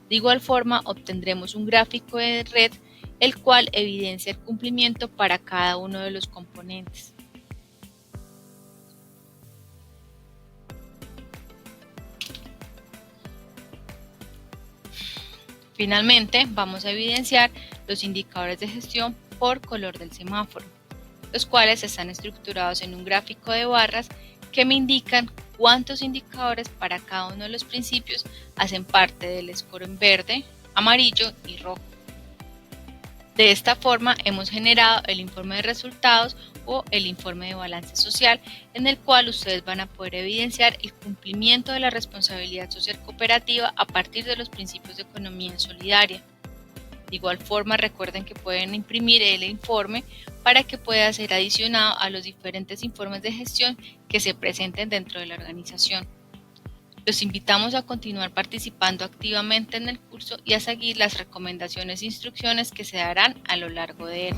De igual forma, obtendremos un gráfico de red, el cual evidencia el cumplimiento para cada uno de los componentes. Finalmente, vamos a evidenciar los indicadores de gestión por color del semáforo, los cuales están estructurados en un gráfico de barras que me indican cuántos indicadores para cada uno de los principios hacen parte del score en verde, amarillo y rojo. De esta forma hemos generado el informe de resultados o el informe de balance social, en el cual ustedes van a poder evidenciar el cumplimiento de la responsabilidad social cooperativa a partir de los principios de economía solidaria. De igual forma, recuerden que pueden imprimir el informe para que pueda ser adicionado a los diferentes informes de gestión que se presenten dentro de la organización. Los invitamos a continuar participando activamente en el curso y a seguir las recomendaciones e instrucciones que se darán a lo largo de él.